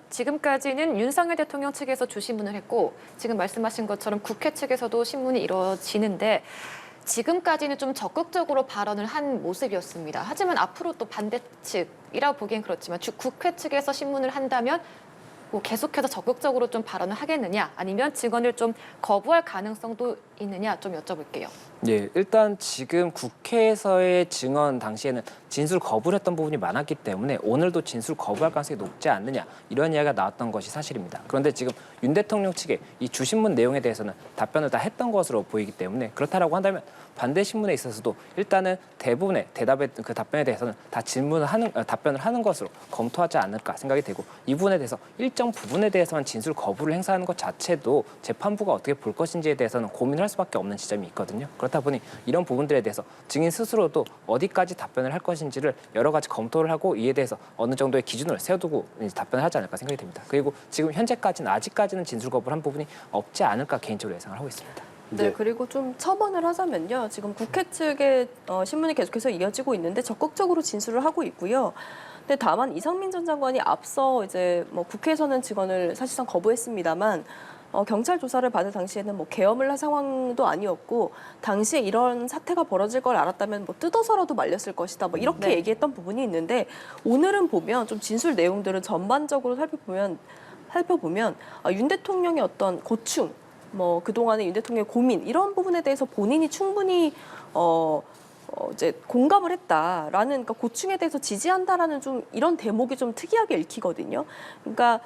지금까지는 윤석열 대통령 측에서 주신문을 했고 지금 말씀하신 것처럼 국회 측에서도 신문이 이루어지는데 지금까지는 좀 적극적으로 발언을 한 모습이었습니다. 하지만 앞으로 또 반대 측이라고 보기엔 그렇지만 국회 측에서 신문을 한다면 뭐 계속해서 적극적으로 좀 발언을 하겠느냐, 아니면 증언을 좀 거부할 가능성도 있느냐 좀 여쭤볼게요. 예, 일단 지금 국회에서의 증언 당시에는 진술 거부를 했던 부분이 많았기 때문에 오늘도 진술 거부할 가능성이 높지 않느냐, 이런 이야기가 나왔던 것이 사실입니다. 그런데 지금 윤 대통령 측의 이 주신문 내용에 대해서는 답변을 다 했던 것으로 보이기 때문에 그렇다라고 한다면 반대 신문에 있어서도 일단은 대부분의 그 답변에 대해서는 다 답변을 하는 것으로 검토하지 않을까 생각이 되고, 이 부분에 대해서 일정 부분에 대해서만 진술 거부를 행사하는 것 자체도 재판부가 어떻게 볼 것인지에 대해서는 고민할 수밖에 없는 지점이 있거든요. 그렇다 보니 이런 부분들에 대해서 증인 스스로도 어디까지 답변을 할 것인지를 여러 가지 검토를 하고 이에 대해서 어느 정도의 기준을 세워두고 답변을 하지 않을까 생각이 됩니다. 그리고 지금 현재까지는 아직까지는 진술 거부를 한 부분이 없지 않을까 개인적으로 예상을 하고 있습니다. 네, 그리고 좀 첨언을 하자면요. 지금 국회 측의 신문이 계속해서 이어지고 있는데 적극적으로 진술을 하고 있고요. 근데 다만 이상민 전 장관이 앞서 이제 뭐 국회에서는 증언을 사실상 거부했습니다만 경찰 조사를 받을 당시에는 뭐 계엄을 할 상황도 아니었고 당시에 이런 사태가 벌어질 걸 알았다면 뭐 뜯어서라도 말렸을 것이다. 뭐 이렇게 네. 얘기했던 부분이 있는데 오늘은 보면 좀 진술 내용들을 전반적으로 살펴보면 윤 대통령의 어떤 고충, 뭐 그동안의 윤 대통령의 고민 이런 부분에 대해서 본인이 충분히 이제 공감을 했다라는, 그러니까 고충에 대해서 지지한다라는 좀 이런 대목이 좀 특이하게 읽히거든요. 그러니까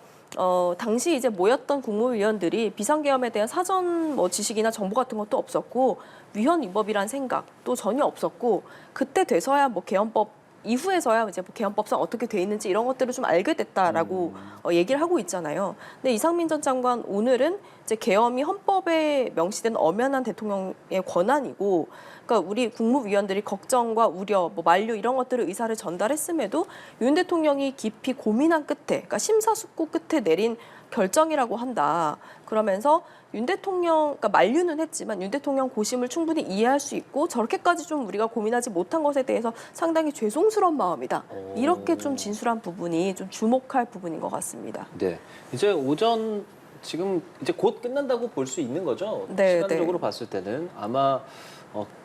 당시 이제 모였던 국무위원들이 비상계엄에 대한 사전 뭐 지식이나 정보 같은 것도 없었고 위헌 위법이란 생각도 전혀 없었고 그때 돼서야 뭐 계엄법 이후에서야 이제 뭐 계엄법상 어떻게 돼 있는지 이런 것들을 좀 알게 됐다라고 얘기를 하고 있잖아요. 근데 이상민 전 장관 오늘은 이제 계엄이 헌법에 명시된 엄연한 대통령의 권한이고, 그러니까 우리 국무위원들이 걱정과 우려, 뭐 만류 이런 것들을 의사를 전달했음에도 윤 대통령이 깊이 고민한 끝에, 그러니까 심사숙고 끝에 내린 결정이라고 한다. 그러면서 윤 대통령, 그러니까 만류는 했지만 윤 대통령 고심을 충분히 이해할 수 있고 저렇게까지 좀 우리가 고민하지 못한 것에 대해서 상당히 죄송스러운 마음이다. 이렇게 좀 진술한 부분이 좀 주목할 부분인 것 같습니다. 네, 이제 오전 지금 이제 곧 끝난다고 볼 수 있는 거죠. 네, 시간적으로 봤을 때는 아마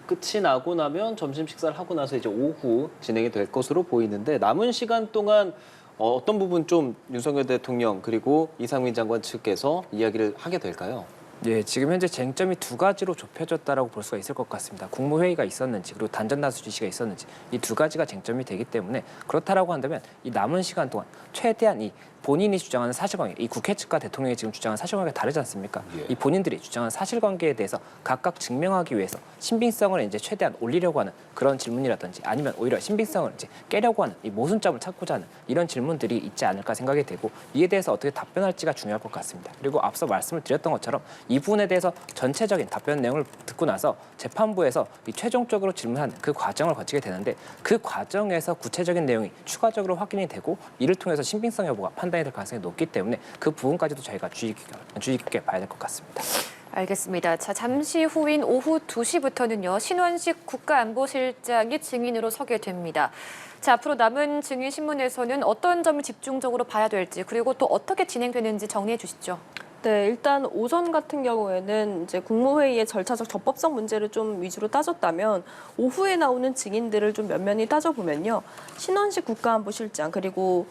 끝이 나고 나면 점심 식사를 하고 나서 이제 오후 진행이 될 것으로 보이는데 남은 시간 동안 어떤 부분 좀 윤석열 대통령 그리고 이상민 장관 측에서 이야기를 하게 될까요? 예, 지금 현재 쟁점이 두 가지로 좁혀졌다라고 볼 수가 있을 것 같습니다. 국무회의가 있었는지 그리고 단전단수 지시가 있었는지 이 두 가지가 쟁점이 되기 때문에 그렇다라고 한다면 이 남은 시간 동안 최대한 이 본인이 주장하는 사실관계, 이 국회 측과 대통령이 지금 주장하는 사실관계가 다르지 않습니까? 예. 이 본인들이 주장하는 사실관계에 대해서 각각 증명하기 위해서 신빙성을 이제 최대한 올리려고 하는 그런 질문이라든지 아니면 오히려 신빙성을 이제 깨려고 하는 이 모순점을 찾고자 하는 이런 질문들이 있지 않을까 생각이 되고 이에 대해서 어떻게 답변할지가 중요할 것 같습니다. 그리고 앞서 말씀을 드렸던 것처럼 이 부분에 대해서 전체적인 답변 내용을 듣고 나서 재판부에서 이 최종적으로 질문하는 그 과정을 거치게 되는데 그 과정에서 구체적인 내용이 추가적으로 확인이 되고 이를 통해서 신빙성 여부가 판단이 될 가능성이 높기 때문에 그 부분까지도 저희가 주의 깊게 봐야 될 것 같습니다. 알겠습니다. 자, 잠시 후인 오후 2시부터는요. 신원식 국가안보실장이 증인으로 서게 됩니다. 자, 앞으로 남은 증인 신문에서는 어떤 점을 집중적으로 봐야 될지 그리고 또 어떻게 진행되는지 정리해 주시죠. 네, 일단 오전 같은 경우에는 이제 국무회의의 절차적 적법성 문제를 좀 위주로 따졌다면 오후에 나오는 증인들을 좀 면면히 따져보면요. 신원식 국가안보실장 그리고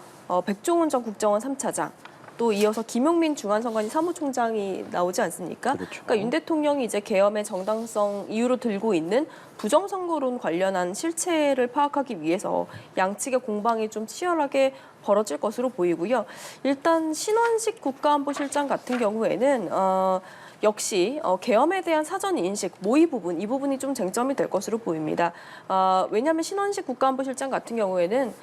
백종원 전 국정원 3차장, 또 이어서 김용민 중앙선관위 사무총장이 나오지 않습니까? 그렇죠. 그러니까 윤 대통령이 이제 계엄의 정당성 이유로 들고 있는 부정선거론 관련한 실체를 파악하기 위해서 양측의 공방이 좀 치열하게 벌어질 것으로 보이고요. 일단 신원식 국가안보실장 같은 경우에는 역시 계엄에 대한 사전 인식, 모의 부분, 이 부분이 좀 쟁점이 될 것으로 보입니다. 왜냐하면 신원식 국가안보실장 같은 경우에는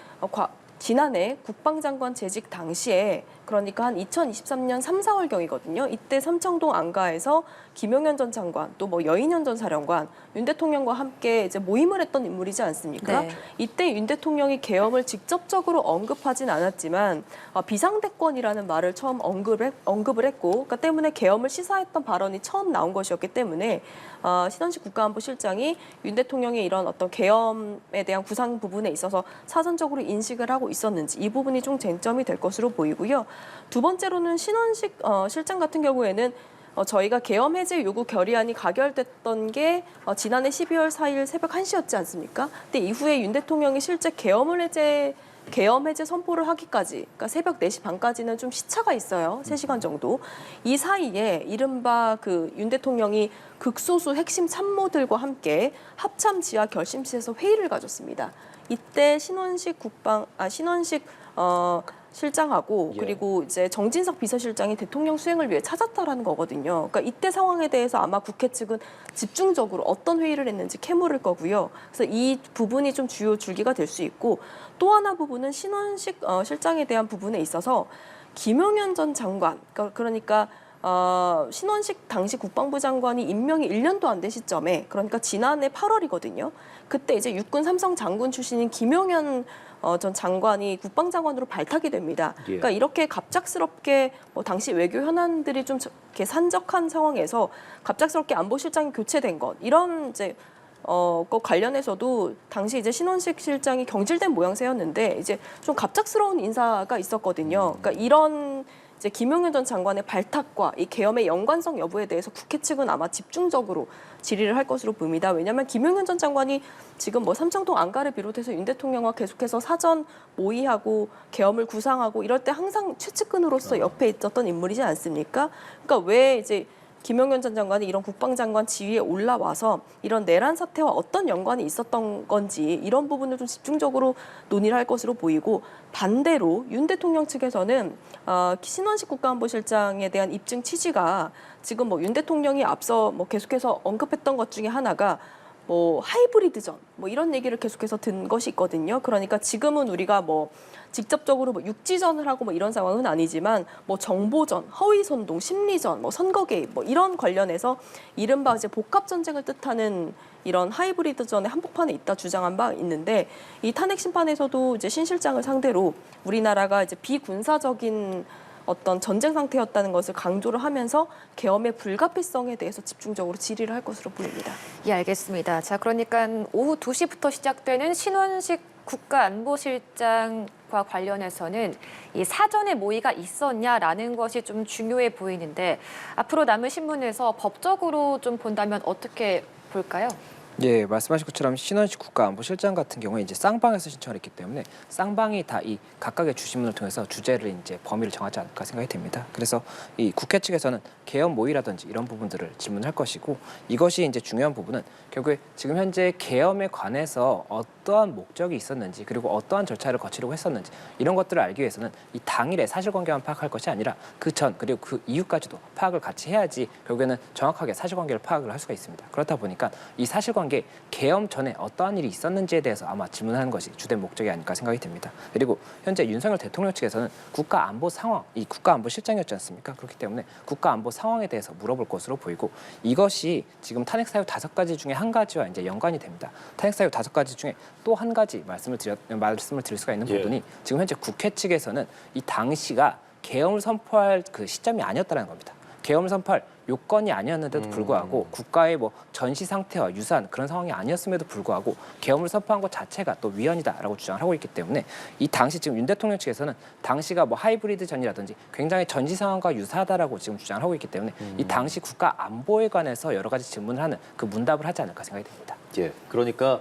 지난해 국방장관 재직 당시에 그러니까 한 2023년 3, 4월경이거든요. 이때 삼청동 안가에서 김용현 전 장관 또 뭐 여인현 전 사령관 윤 대통령과 함께 이제 모임을 했던 인물이지 않습니까? 네. 이때 윤 대통령이 계엄을 직접적으로 언급하진 않았지만 비상대권이라는 말을 처음 언급을 했고 그러니까 때문에 계엄을 시사했던 발언이 처음 나온 것이었기 때문에 신원식 국가안보실장이 윤 대통령의 이런 어떤 계엄에 대한 구상 부분에 있어서 사전적으로 인식을 하고 있었는지 이 부분이 좀 쟁점이 될 것으로 보이고요. 두 번째로는 신원식 실장 같은 경우에는 저희가 계엄 해제 요구 결의안이 가결됐던 게 지난해 12월 4일 새벽 1시였지 않습니까? 근데 이후에 윤 대통령이 실제 계엄 해제 선포를 하기까지, 그러니까 새벽 4시 반까지는 좀 시차가 있어요. 3시간 정도. 이 사이에 이른바 그 윤 대통령이 극소수 핵심 참모들과 함께 합참 지하 결심실에서 회의를 가졌습니다. 이때 신원식 실장하고 그리고 이제 정진석 비서실장이 대통령 수행을 위해 찾았다라는 거거든요. 그러니까 이때 상황에 대해서 아마 국회 측은 집중적으로 어떤 회의를 했는지 캐물을 거고요. 그래서 이 부분이 좀 주요 줄기가 될 수 있고 또 하나 부분은 신원식 실장에 대한 부분에 있어서 김용현 전 장관 그러니까 신원식 당시 국방부 장관이 임명이 1년도 안 된 시점에 그러니까 지난해 8월이거든요. 그때 이제 육군 삼성 장군 출신인 김용현 전 장관이 국방장관으로 발탁이 됩니다. 예. 그러니까 이렇게 갑작스럽게 당시 외교 현안들이 좀 이렇게 산적한 상황에서 갑작스럽게 안보실장이 교체된 것 이런 이제 것 관련해서도 당시 이제 신원식 실장이 경질된 모양새였는데 이제 좀 갑작스러운 인사가 있었거든요. 그러니까 이런 이제 김용현 전 장관의 발탁과 이 계엄의 연관성 여부에 대해서 국회 측은 아마 집중적으로 질의를 할 것으로 보입니다. 왜냐하면 김용현 전 장관이 지금 뭐 삼청동 안가를 비롯해서 윤 대통령과 계속해서 사전 모의하고 계엄을 구상하고 이럴 때 항상 최측근으로서 옆에 있었던 인물이지 않습니까? 그러니까 왜 이제 김용현 전 장관이 이런 국방장관 지위에 올라와서 이런 내란 사태와 어떤 연관이 있었던 건지 이런 부분을 좀 집중적으로 논의를 할 것으로 보이고 반대로 윤 대통령 측에서는 신원식 국가안보실장에 대한 입증 취지가 지금 뭐 윤 대통령이 앞서 뭐 계속해서 언급했던 것 중에 하나가 뭐 하이브리드전 뭐 이런 얘기를 계속해서 든 것이 있거든요. 그러니까 지금은 우리가 뭐 직접적으로 뭐 육지전을 하고 뭐 이런 상황은 아니지만 뭐 정보전, 허위선동, 심리전, 뭐 선거 개입 뭐 이런 관련해서 이른바 이제 복합 전쟁을 뜻하는 이런 하이브리드전의 한복판에 있다 주장한 바 있는데 이 탄핵 심판에서도 이제 신 실장을 상대로 우리나라가 이제 비군사적인 어떤 전쟁 상태였다는 것을 강조를 하면서 계엄의 불가피성에 대해서 집중적으로 질의를 할 것으로 보입니다. 예, 알겠습니다. 자, 그러니까 오후 2시부터 시작되는 신원식 국가안보실장과 관련해서는 이 사전에 모의가 있었냐라는 것이 좀 중요해 보이는데 앞으로 남은 신문에서 법적으로 좀 본다면 어떻게 볼까요? 예, 말씀하신 것처럼 신원식 국가안보실장 같은 경우에 이제 쌍방에서 신청을 했기 때문에 쌍방이 다 이 각각의 주신문을 통해서 주제를 이제 범위를 정하지 않을까 생각이 됩니다. 그래서 이 국회 측에서는 계엄 모의라든지 이런 부분들을 질문할 것이고 이것이 이제 중요한 부분은 결국에 지금 현재 계엄에 관해서 어떠한 목적이 있었는지 그리고 어떠한 절차를 거치려고 했었는지 이런 것들을 알기 위해서는 이 당일의 사실관계만 파악할 것이 아니라 그 전 그리고 그 이후까지도 파악을 같이 해야지 결국에는 정확하게 사실관계를 파악을 할 수가 있습니다. 그렇다 보니까 이 사실관계 계엄 전에 어떠한 일이 있었는지에 대해서 아마 질문하는 것이 주된 목적이 아닐까 생각이 됩니다. 그리고 현재 윤석열 대통령 측에서는 국가안보 상황, 이 국가안보실장이었지 않습니까? 그렇기 때문에 국가안보 상황에 대해서 물어볼 것으로 보이고 이것이 지금 탄핵 사유 5가지 중에 한 가지와 이제 연관이 됩니다. 탄핵 사유 5가지 중에 또 한 가지 말씀을 드릴 수가 있는 부분이 지금 현재 국회 측에서는 이 당시가 계엄을 선포할 그 시점이 아니었다는 겁니다. 계엄을 선포할 요건이 아니었는데도 불구하고 국가의 뭐 전시 상태와 유사한 그런 상황이 아니었음에도 불구하고 계엄을 선포한 것 자체가 또 위헌이다라고 주장을 하고 있기 때문에 이 당시 지금 윤 대통령 측에서는 당시가 뭐 하이브리드 전이라든지 굉장히 전시 상황과 유사하다라고 지금 주장을 하고 있기 때문에 이 당시 국가 안보에 관해서 여러 가지 질문을 하는 그 문답을 하지 않을까 생각이 됩니다. 예, 그러니까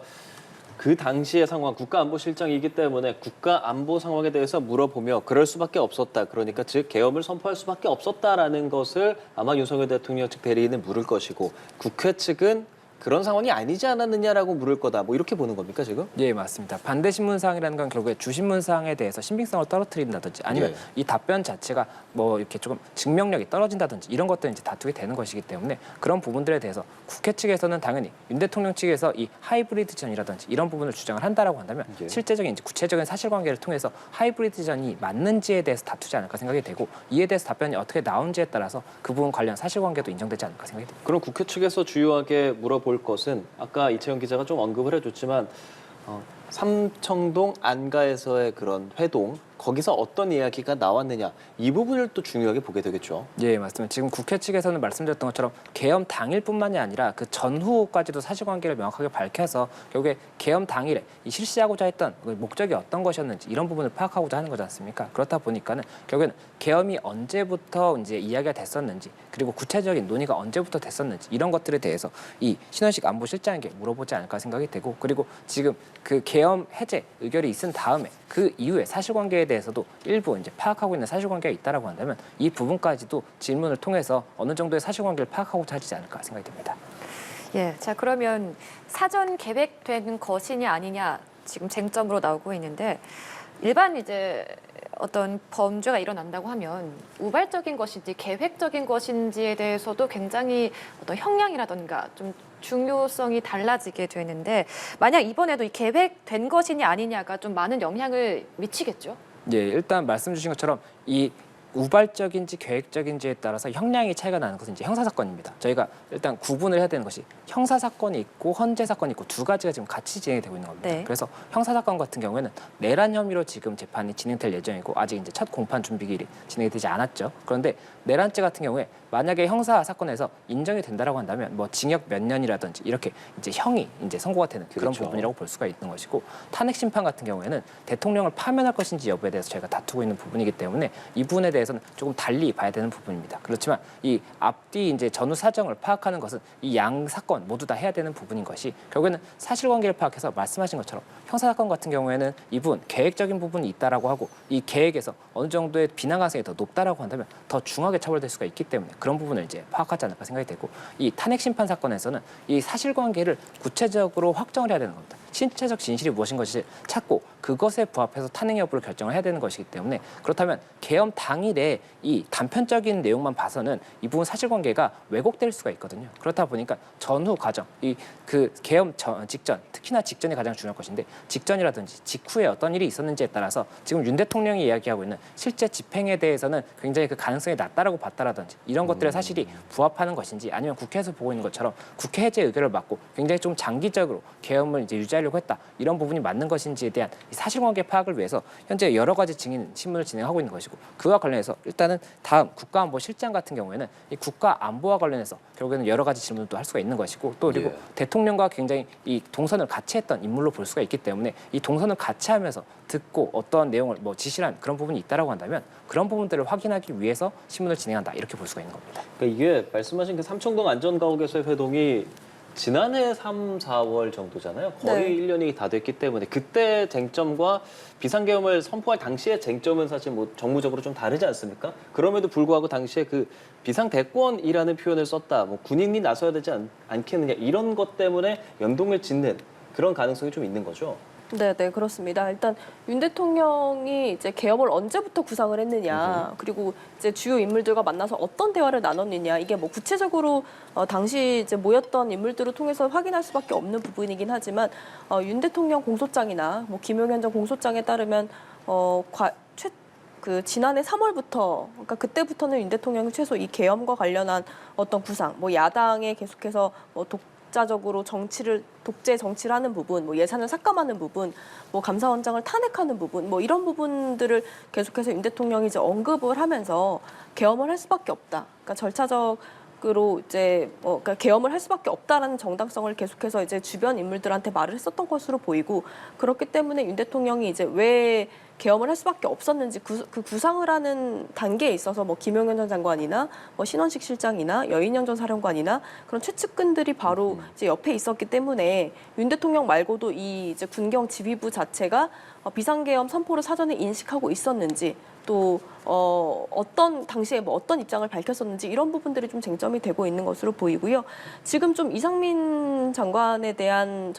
그 당시의 상황, 국가안보실장이기 때문에 국가안보 상황에 대해서 물어보며 그럴 수밖에 없었다. 그러니까 즉 계엄을 선포할 수밖에 없었다라는 것을 아마 윤석열 대통령 측 대리인은 물을 것이고 국회 측은 그런 상황이 아니지 않았느냐라고 물을 거다. 뭐 이렇게 보는 겁니까 지금? 예, 맞습니다. 반대 신문사항이라는 건 결국에 주신문사항에 대해서 신빙성을 떨어뜨린다든지 아니면 예. 이 답변 자체가 뭐 이렇게 조금 증명력이 떨어진다든지 이런 것들 이제 다투게 되는 것이기 때문에 그런 부분들에 대해서 국회 측에서는 당연히 윤 대통령 측에서 이 하이브리드전이라든지 이런 부분을 주장을 한다라고 한다면 예. 실제적인 이제 구체적인 사실관계를 통해서 하이브리드전이 맞는지에 대해서 다투지 않을까 생각이 되고 이에 대해서 답변이 어떻게 나온지에 따라서 그 부분 관련 사실관계도 인정되지 않을까 생각이 됩니다. 그럼 국회 측에서 주요하게 물어볼 것은 아까 이채영 기자가 좀 언급을 해줬지만 삼청동 안가에서의 그런 회동 거기서 어떤 이야기가 나왔느냐 이 부분을 또 중요하게 보게 되겠죠. 예, 맞습니다. 지금 국회 측에서는 말씀드렸던 것처럼 계엄 당일뿐만이 아니라 그 전후까지도 사실관계를 명확하게 밝혀서 결국에 계엄 당일에 이 실시하고자 했던 그 목적이 어떤 것이었는지 이런 부분을 파악하고자 하는 거지 않습니까? 그렇다 보니까는 결국에는 계엄이 언제부터 이제 이야기가 됐었는지 그리고 구체적인 논의가 언제부터 됐었는지 이런 것들에 대해서 이 신원식 안보실장에게 물어보지 않을까 생각이 되고 그리고 지금 그 계엄 해제 의결이 있은 다음에 그 이후에 사실관계에 대해서도 일부 이제 파악하고 있는 사실관계가 있다라고 한다면 이 부분까지도 질문을 통해서 어느 정도의 사실관계를 파악하고자 하지 않을까 생각이 듭니다. 예, 자 그러면 사전 계획된 것이냐 아니냐 지금 쟁점으로 나오고 있는데 일반 이제 어떤 범죄가 일어난다고 하면 우발적인 것인지 계획적인 것인지에 대해서도 굉장히 어떤 형량이라든가 좀 중요성이 달라지게 되는데 만약 이번에도 이 계획된 것이냐 아니냐가 좀 많은 영향을 미치겠죠? 예, 일단 말씀 주신 것처럼 이 우발적인지 계획적인지에 따라서 형량이 차이가 나는 것은 이제 형사사건입니다. 저희가 일단 구분을 해야 되는 것이 형사사건이 있고 헌재사건이 있고 두 가지가 지금 같이 진행이 되고 있는 겁니다. 네. 그래서 형사사건 같은 경우에는 내란 혐의로 지금 재판이 진행될 예정이고 아직 이제 첫 공판 준비기일이 진행이 되지 않았죠. 그런데 내란죄 같은 경우에 만약에 형사사건에서 인정이 된다라고 한다면 뭐 징역 몇 년이라든지 이렇게 이제 형이 이제 선고가 되는 그런 그렇죠. 부분이라고 볼 수가 있는 것이고 탄핵 심판 같은 경우에는 대통령을 파면할 것인지 여부에 대해서 저희가 다투고 있는 부분이기 때문에 이 부분에 대해서는 조금 달리 봐야 되는 부분입니다. 그렇지만 이 앞뒤 이제 전후 사정을 파악하는 것은 이 양 사건 모두 다 해야 되는 부분인 것이 결국에는 사실관계를 파악해서 말씀하신 것처럼 형사사건 같은 경우에는 이 부분 계획적인 부분이 있다라고 하고 이 계획에서 어느 정도의 비난 가능성이 더 높다라고 한다면 더 중하게 처벌될 수가 있기 때문에 그런 부분을 이제 파악하지 않을까 생각이 되고 이 탄핵 심판 사건에서는 이 사실관계를 구체적으로 확정을 해야 되는 겁니다. 신체적 진실이 무엇인 것인지 찾고 그것에 부합해서 탄핵 여부를 결정을 해야 되는 것이기 때문에 그렇다면 계엄 당일에 이 단편적인 내용만 봐서는 이 부분 사실관계가 왜곡될 수가 있거든요. 그렇다 보니까 전후 과정, 이 그 계엄 직전, 특히나 직전이 가장 중요할 것인데 직전이라든지 직후에 어떤 일이 있었는지에 따라서 지금 윤 대통령이 이야기하고 있는 실제 집행에 대해서는 굉장히 그 가능성이 낮다라고 봤다라든지 이런 것들의 사실이 부합하는 것인지 아니면 국회에서 보고 있는 것처럼 국회 해제 의결을 받고 굉장히 좀 장기적으로 계엄을 이제 유지하려고 했다 이런 부분이 맞는 것인지에 대한 이 사실관계 파악을 위해서 현재 여러 가지 증인 신문을 진행하고 있는 것이고 그와 관련해서 일단은 다음 국가안보실장 같은 경우에는 이 국가안보와 관련해서 결국에는 여러 가지 질문도 할 수가 있는 것이고 또 그리고 예. 대통령과 굉장히 이 동선을 같이 했던 인물로 볼 수가 있기 때문에 이 동선을 같이 하면서 듣고 어떤 내용을 뭐 지시한 그런 부분이 있다라고 한다면 그런 부분들을 확인하기 위해서 신문을 진행한다 이렇게 볼 수가 있는 겁니다. 그러니까 이게 말씀하신 그 삼청동 안전가옥에서의 회동이 지난해 3, 4월 정도잖아요. 거의 네. 1년이 다 됐기 때문에 그때 쟁점과 비상계엄을 선포할 당시의 쟁점은 사실 뭐 정무적으로 좀 다르지 않습니까? 그럼에도 불구하고 당시에 그 비상대권이라는 표현을 썼다. 뭐 군인이 나서야 되지 않겠느냐 이런 것 때문에 연동을 짓는 그런 가능성이 좀 있는 거죠. 네, 네, 그렇습니다. 일단 윤 대통령이 이제 계엄을 언제부터 구상을 했느냐, 그리고 이제 주요 인물들과 만나서 어떤 대화를 나눴느냐, 이게 뭐 구체적으로 당시 이제 모였던 인물들을 통해서 확인할 수밖에 없는 부분이긴 하지만 윤 대통령 공소장이나 뭐 김용현 전 공소장에 따르면 그 지난해 3월부터 그러니까 그때부터는 윤 대통령이 최소 이 계엄과 관련한 어떤 구상, 뭐 야당에 계속해서 뭐 독자적으로 독재 정치를 하는 부분, 뭐 예산을 삭감하는 부분, 뭐 감사원장을 탄핵하는 부분, 뭐 이런 부분들을 계속해서 윤 대통령이 이제 언급을 하면서 계엄을 할 수밖에 없다. 그러니까 절차적으로 이제 그러니까 계엄을 할 수밖에 없다라는 정당성을 계속해서 이제 주변 인물들한테 말을 했었던 것으로 보이고 그렇기 때문에 윤 대통령이 이제 왜 계엄을 할 수밖에 없었는지 그 구상을 하는 단계에 있어서 뭐 김용현 전 장관이나 뭐 신원식 실장이나 여인영 전 사령관이나 그런 최측근들이 바로 이제 옆에 있었기 때문에 윤 대통령 말고도 이 이제 군경 지휘부 자체가 비상계엄 선포를 사전에 인식하고 있었는지 또 어떤 당시에 뭐 어떤 입장을 밝혔었는지 이런 부분들이 좀 쟁점이 되고 있는 것으로 보이고요. 지금 좀 이상민 전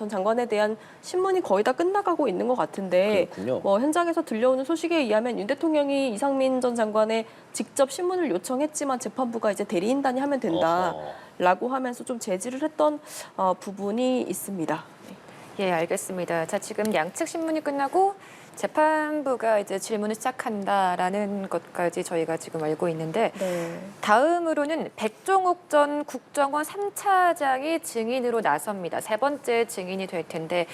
장관에 대한 신문이 거의 다 끝나가고 있는 것 같은데 그렇군요. 뭐 현장에서 들려오는 소식에 의하면 윤 대통령이 이상민 전 장관에 직접 신문을 요청했지만 재판부가 이제 대리인단이 하면 된다라고 하면서 좀 제지를 했던 부분이 있습니다. 예, 알겠습니다. 자, 지금 양측 신문이 끝나고 재판부가 이제 질문을 시작한다라는 것까지 저희가 지금 알고 있는데 네. 다음으로는 백종욱 전 국정원 3차장이 증인으로 나섭니다. 세 번째 증인이 될 텐데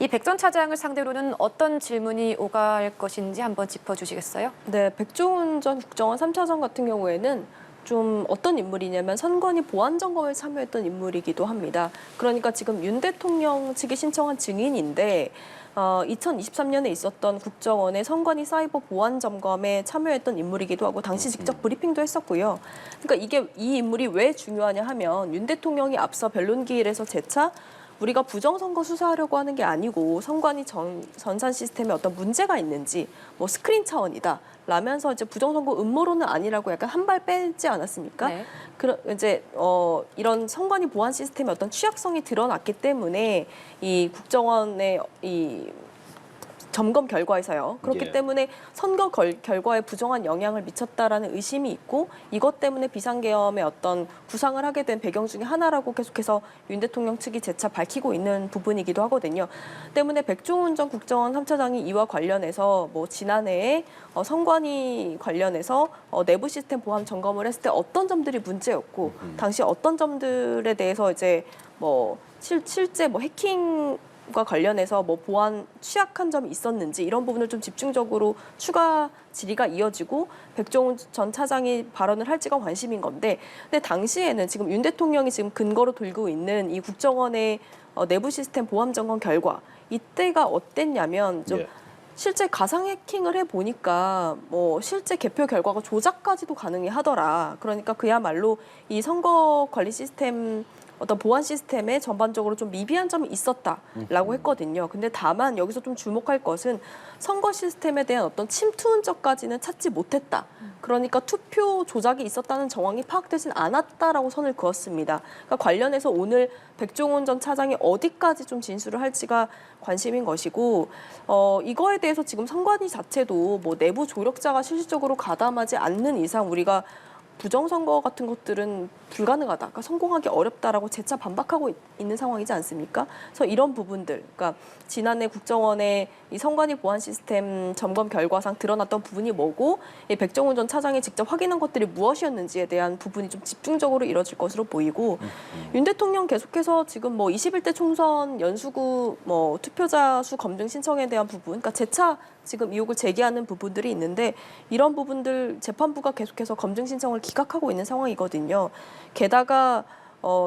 이 백 전 차장을 상대로는 어떤 질문이 오갈 것인지 한번 짚어주시겠어요? 네, 백종훈 전 국정원 3차장 같은 경우에는 좀 어떤 인물이냐면 선관위 보안 점검에 참여했던 인물이기도 합니다. 그러니까 지금 윤 대통령 측이 신청한 증인인데 2023년에 있었던 국정원의 선관위 사이버 보안 점검에 참여했던 인물이기도 하고 당시 직접 브리핑도 했었고요. 그러니까 이 인물이 왜 중요하냐 하면 윤 대통령이 앞서 변론기일에서 재차 우리가 부정선거 수사하려고 하는 게 아니고 선관위 전산 시스템에 어떤 문제가 있는지 뭐 스크린 차원이다 라면서 이제 부정선거 음모론은 아니라고 약간 한 발 빼지 않았습니까? 네. 이제 이런 선관위 보안 시스템의 어떤 취약성이 드러났기 때문에 이 국정원의 이 점검 결과에서요. 그렇기 예. 때문에 선거 결과에 부정한 영향을 미쳤다라는 의심이 있고 이것 때문에 비상계엄의 어떤 구상을 하게 된 배경 중에 하나라고 계속해서 윤 대통령 측이 재차 밝히고 있는 부분이기도 하거든요. 때문에 백종훈 전 국정원 3차장이 이와 관련해서 뭐 지난해에 선관위 관련해서 내부 시스템 보안 점검을 했을 때 어떤 점들이 문제였고 당시 어떤 점들에 대해서 이제 뭐 실제 뭐 해킹 과 관련해서 뭐 보안 취약한 점이 있었는지 이런 부분을 좀 집중적으로 추가 질의가 이어지고 백종훈 전 차장이 발언을 할지가 관심인 건데 근데 당시에는 지금 윤 대통령이 지금 근거로 들고 있는 이 국정원의 내부 시스템 보안 점검 결과 이때가 어땠냐면 좀 예. 실제 가상 해킹을 해보니까 뭐 실제 개표 결과가 조작까지도 가능하더라. 그러니까 그야말로 이 선거 관리 시스템 어떤 보안 시스템에 전반적으로 좀 미비한 점이 있었다라고 했거든요. 근데 다만 여기서 좀 주목할 것은 선거 시스템에 대한 어떤 침투 흔적까지는 찾지 못했다. 그러니까 투표 조작이 있었다는 정황이 파악되진 않았다라고 선을 그었습니다. 그러니까 관련해서 오늘 백종훈 전 차장이 어디까지 좀 진술을 할지가 관심인 것이고 이거에 대해서 지금 선관위 자체도 뭐 내부 조력자가 실질적으로 가담하지 않는 이상 우리가 부정선거 같은 것들은 불가능하다. 그러니까 성공하기 어렵다라고 재차 반박하고 있는 상황이지 않습니까? 그래서 이런 부분들, 그러니까 지난해 국정원의 이 선관위 보안 시스템 점검 결과상 드러났던 부분이 뭐고 이 백종훈 전 차장이 직접 확인한 것들이 무엇이었는지에 대한 부분이 좀 집중적으로 이뤄질 것으로 보이고 윤 대통령 계속해서 지금 뭐 21대 총선 연수구 뭐 투표자 수 검증 신청에 대한 부분, 그러니까 재차 지금 의혹을 제기하는 부분들이 있는데 이런 부분들 재판부가 계속해서 검증 신청을 기각하고 있는 상황이거든요. 게다가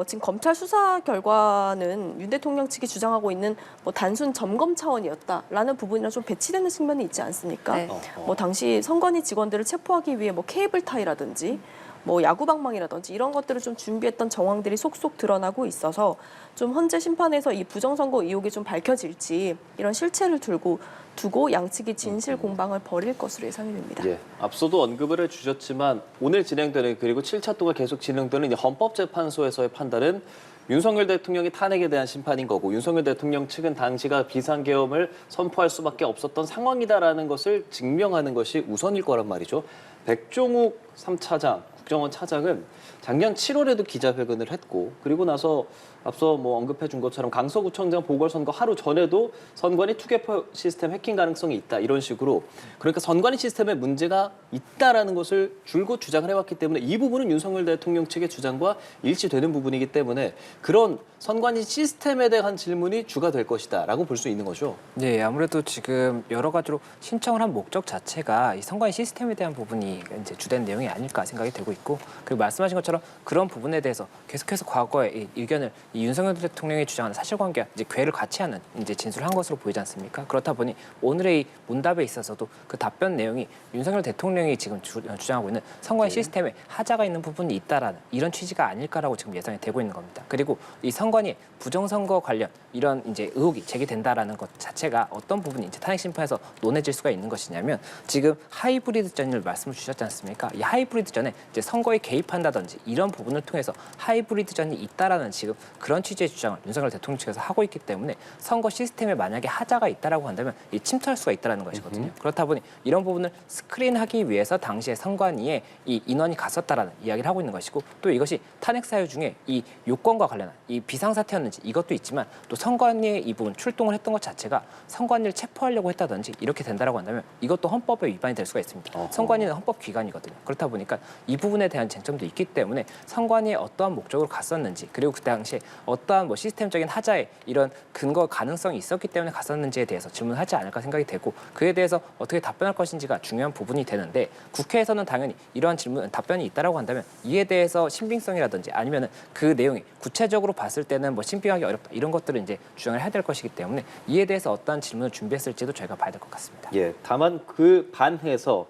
지금 검찰 수사 결과는 윤 대통령 측이 주장하고 있는 뭐 단순 점검 차원이었다라는 부분이랑 좀 배치되는 측면이 있지 않습니까? 네. 뭐 당시 선관위 직원들을 체포하기 위해 뭐 케이블 타이라든지 뭐 야구 방망이라든지 이런 것들을 좀 준비했던 정황들이 속속 드러나고 있어서 좀 헌재 심판에서 이 부정선거 의혹이 좀 밝혀질지 이런 실체를 두고 양측이 진실 공방을 벌일 것으로 예상이 됩니다. 예, 앞서도 언급을 해주셨지만 오늘 진행되는 그리고 7차 동안 계속 진행되는 이제 헌법재판소에서의 판단은 윤석열 대통령의 탄핵에 대한 심판인 거고 윤석열 대통령 측은 당시가 비상계엄을 선포할 수밖에 없었던 상황이다라는 것을 증명하는 것이 우선일 거란 말이죠. 백종욱 3차장, 국정원 차장은 작년 7월에도 기자회견을 했고 그리고 나서 앞서 뭐 언급해 준 것처럼 강서구청장 보궐선거 하루 전에도 선관위 투개표 시스템 해킹 가능성이 있다 이런 식으로 그러니까 선관위 시스템에 문제가 있다라는 것을 줄곧 주장을 해왔기 때문에 이 부분은 윤석열 대통령 측의 주장과 일치되는 부분이기 때문에 그런 선관위 시스템에 대한 질문이 주가 될 것이다라고 볼 수 있는 거죠. 네, 아무래도 지금 여러 가지로 신청을 한 목적 자체가 이 선관위 시스템에 대한 부분이 이제 주된 내용이 아닐까 생각이 되고 있고 그리고 말씀하신 것처럼 그런 부분에 대해서 계속해서 과거에 이 의견을 이 윤석열 대통령이 주장하는 사실관계와 이제 궤를 같이 하는 이제 진술을 한 것으로 보이지 않습니까? 그렇다 보니 오늘의 이 문답에 있어서도 그 답변 내용이 윤석열 대통령이 지금 주장하고 있는 선관 시스템에 하자가 있는 부분이 있다라는 이런 취지가 아닐까라고 지금 예상이 되고 있는 겁니다. 그리고 이 선관위 부정선거 관련 이런 이제 의혹이 제기된다라는 것 자체가 어떤 부분이 이제 탄핵 심판에서 논해질 수가 있는 것이냐면 지금 하이브리드전을 말씀을 주셨지 않습니까? 이 하이브리드전에 이제 선거에 개입한다든지 이런 부분을 통해서 하이브리드전이 있다라는 지금 그런 취지의 주장을 윤석열 대통령 측에서 하고 있기 때문에 선거 시스템에 만약에 하자가 있다라고 한다면 이 침투할 수가 있다라는 것이거든요. 그렇다 보니 이런 부분을 스크린하기 위해서 당시에 선관위에 이 인원이 갔었다라는 이야기를 하고 있는 것이고 또 이것이 탄핵 사유 중에 이 요건과 관련한 이 비상사태였는지 이것도 있지만 또 선관위의 이 부분 출동을 했던 것 자체가 선관위를 체포하려고 했다든지 이렇게 된다라고 한다면 이것도 헌법에 위반이 될 수가 있습니다. 선관위는 헌법기관이거든요. 그렇다 보니까 이 부분에 대한 쟁점도 있기 때문에 선관위에 어떠한 목적으로 갔었는지 그리고 그 당시에 어떠한 뭐 시스템적인 하자에 이런 근거 가능성이 있었기 때문에 갔었는지에 대해서 질문하지 않을까 생각이 되고 그에 대해서 어떻게 답변할 것인지가 중요한 부분이 되는데 국회에서는 당연히 이러한 질문 답변이 있다라고 한다면 이에 대해서 신빙성이라든지 아니면은 그 내용이 구체적으로 봤을 때는 뭐 신빙하기 어렵다 이런 것들을 이제 주장을 해야 될 것이기 때문에 이에 대해서 어떠한 질문을 준비했을지도 저희가 봐야 될 것 같습니다. 예, 다만 그 반해서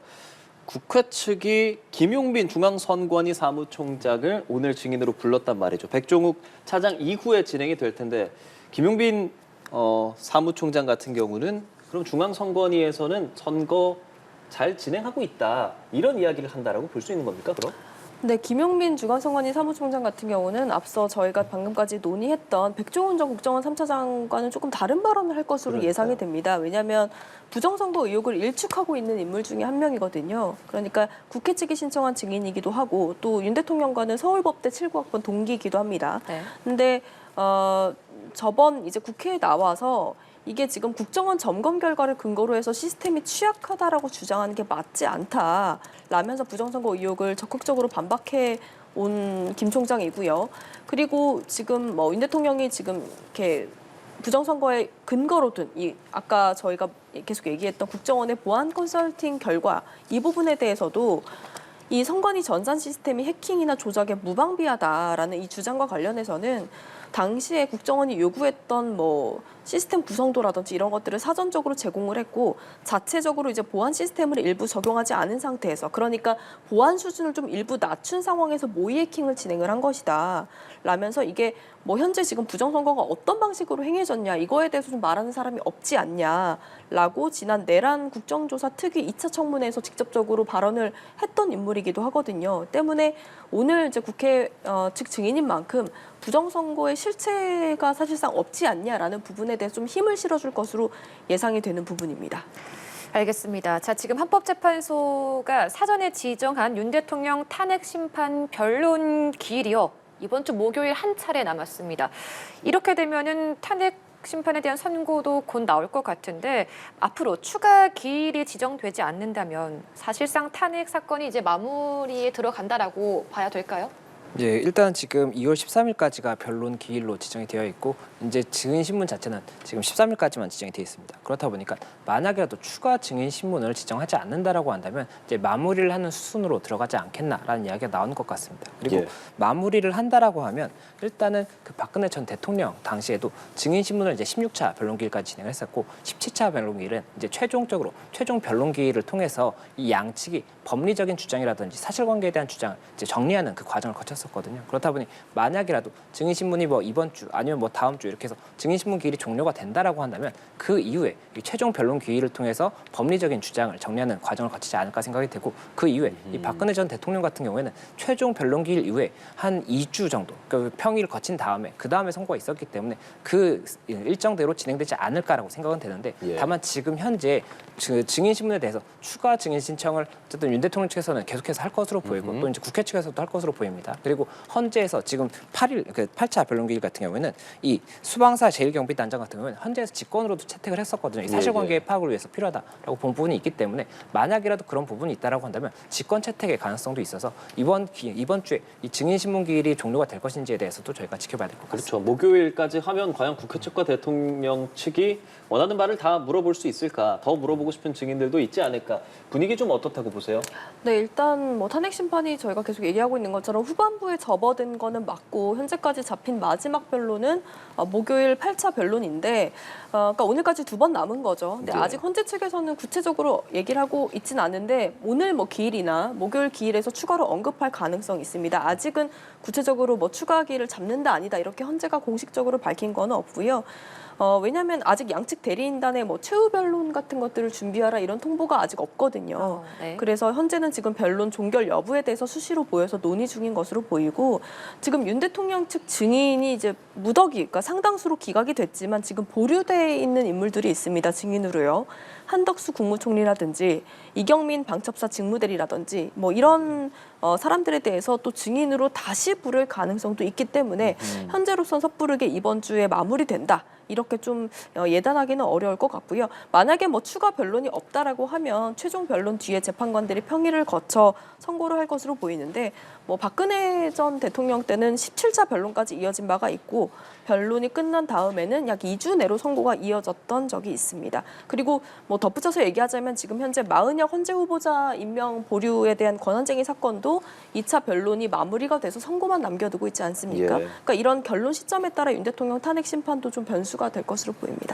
국회 측이 김용빈 중앙선관위 사무총장을 오늘 증인으로 불렀단 말이죠. 백종욱 차장 이후에 진행이 될 텐데 김용빈 사무총장 같은 경우는 그럼 중앙선관위에서는 선거 잘 진행하고 있다 이런 이야기를 한다라고 볼 수 있는 겁니까? 그럼? 네, 김용민 중앙선관위 사무총장 같은 경우는 앞서 저희가 방금까지 논의했던 백종원 전 국정원 3차장과는 조금 다른 발언을 할 것으로 그러니까요. 예상이 됩니다. 왜냐하면 부정선거 의혹을 일축하고 있는 인물 중에 한 명이거든요. 그러니까 국회 측이 신청한 증인이기도 하고 또 윤 대통령과는 서울법대 79학번 동기이기도 합니다. 네. 근데 저번 이제 국회에 나와서 이게 지금 국정원 점검 결과를 근거로 해서 시스템이 취약하다라고 주장하는 게 맞지 않다라면서 부정선거 의혹을 적극적으로 반박해 온 김 총장이고요. 그리고 지금 뭐 윤 대통령이 지금 이렇게 부정선거의 근거로 둔 이 아까 저희가 계속 얘기했던 국정원의 보안 컨설팅 결과 이 부분에 대해서도 이 선관위 전산 시스템이 해킹이나 조작에 무방비하다라는 이 주장과 관련해서는 당시에 국정원이 요구했던 뭐 시스템 구성도라든지 이런 것들을 사전적으로 제공을 했고 자체적으로 이제 보안 시스템을 일부 적용하지 않은 상태에서 그러니까 보안 수준을 좀 일부 낮춘 상황에서 모의 해킹을 진행을 한 것이다. 라면서 이게 뭐 현재 지금 부정선거가 어떤 방식으로 행해졌냐 이거에 대해서 좀 말하는 사람이 없지 않냐라고 지난 내란 국정조사 특위 2차 청문회에서 직접적으로 발언을 했던 인물이기도 하거든요. 때문에 오늘 이제 국회 측 증인인 만큼 부정선거의 실체가 사실상 없지 않냐라는 부분에 대해서 좀 힘을 실어줄 것으로 예상이 되는 부분입니다. 알겠습니다. 자, 지금 헌법재판소가 사전에 지정한 윤 대통령 탄핵 심판 변론 기일이요. 이번 주 목요일 한 차례 남았습니다. 이렇게 되면은 탄핵 심판에 대한 선고도 곧 나올 것 같은데 앞으로 추가 기일이 지정되지 않는다면 사실상 탄핵 사건이 이제 마무리에 들어간다라고 봐야 될까요? 예, 일단 지금 2월 13일까지가 변론 기일로 지정이 되어 있고 이제 증인 신문 자체는 지금 13일까지만 지정이 되어 있습니다. 그렇다 보니까 만약에라도 추가 증인 신문을 지정하지 않는다라고 한다면 이제 마무리를 하는 수순으로 들어가지 않겠나라는 이야기가 나오는 것 같습니다. 그리고 예. 마무리를 한다라고 하면 일단은 그 박근혜 전 대통령 당시에도 증인 신문을 이제 16차 변론 기일까지 진행을 했었고 17차 변론 기일은 이제 최종 변론 기일을 통해서 이 양측이 법리적인 주장이라든지 사실관계에 대한 주장을 이제 정리하는 그 과정을 거쳤었거든요. 그렇다 보니 만약이라도 증인 신문이 뭐 이번 주 아니면 뭐 다음 주 이렇게 해서 증인 신문 기일이 종료가 된다라고 한다면 그 이후에 이 최종 변론 기일을 통해서 법리적인 주장을 정리하는 과정을 거치지 않을까 생각이 되고 그 이후에 이 박근혜 전 대통령 같은 경우에는 최종 변론 기일 이후에 한 2주 정도 그 평일을 거친 다음에 그 다음에 선고가 있었기 때문에 그 일정대로 진행되지 않을까라고 생각은 되는데 예. 다만 지금 현재 증인 신문에 대해서 추가 증인 신청을 어쨌든 윤 대통령 측에서는 계속해서 할 것으로 보이고 또 이제 국회 측에서도 할 것으로 보입니다. 그리고 헌재에서 지금 8차 변론기일 같은 경우에는 이 수방사 제1경비단장 같은 경우는 헌재에서 직권으로도 채택을 했었거든요. 이 사실관계의 파악을 위해서 필요하다라고 본 부분이 있기 때문에 만약이라도 그런 부분이 있다라고 한다면 직권 채택의 가능성도 있어서 이번 주에 이 증인 신문 기일이 종료가 될 것인지에 대해서도 저희가 지켜봐야 될 것 같습니다. 그렇죠. 목요일까지 하면 과연 국회 측과 대통령 측이 원하는 바를 다 물어볼 수 있을까? 더 물어보고 싶은 증인들도 있지 않을까? 분위기 좀 어떻다고 보세요? 네, 일단 뭐 탄핵 심판이 저희가 계속 얘기하고 있는 것처럼 후반부 재판부에 접어든 거는 맞고 현재까지 잡힌 마지막 변론은 목요일 8차 변론인데 그러니까 오늘까지 2번 남은 거죠. 근데 네. 아직 헌재 측에서는 구체적으로 얘기를 하고 있진 않은데 오늘 뭐 기일이나 목요일 기일에서 추가로 언급할 가능성이 있습니다. 아직은 구체적으로 뭐 추가 기일을 잡는다 아니다 이렇게 헌재가 공식적으로 밝힌 건 없고요. 왜냐하면 아직 양측 대리인단의 뭐 최후 변론 같은 것들을 준비하라 이런 통보가 아직 없거든요. 네. 그래서 현재는 지금 변론 종결 여부에 대해서 수시로 보여서 논의 중인 것으로 보이고 지금 윤 대통령 측 증인이 이제 무더기, 그러니까 상당수로 기각이 됐지만 지금 보류돼 있는 인물들이 있습니다. 증인으로요. 한덕수 국무총리라든지 이경민 방첩사 직무대리라든지 뭐 이런 사람들에 대해서 또 증인으로 다시 부를 가능성도 있기 때문에 현재로선 섣부르게 이번 주에 마무리된다. 이렇게 좀 예단하기는 어려울 것 같고요. 만약에 뭐 추가 변론이 없다라고 하면 최종 변론 뒤에 재판관들이 평의를 거쳐 선고를 할 것으로 보이는데 뭐 박근혜 전 대통령 때는 17차 변론까지 이어진 바가 있고 변론이 끝난 다음에는 약 2주 내로 선고가 이어졌던 적이 있습니다. 그리고 뭐 덧붙여서 얘기하자면 지금 현재 마은혁 헌재 후보자 임명 보류에 대한 권한쟁의 사건도 2차 변론이 마무리가 돼서 선고만 남겨두고 있지 않습니까? 예. 그러니까 이런 결론 시점에 따라 윤 대통령 탄핵 심판도 좀 변수가 될 것으로 보입니다.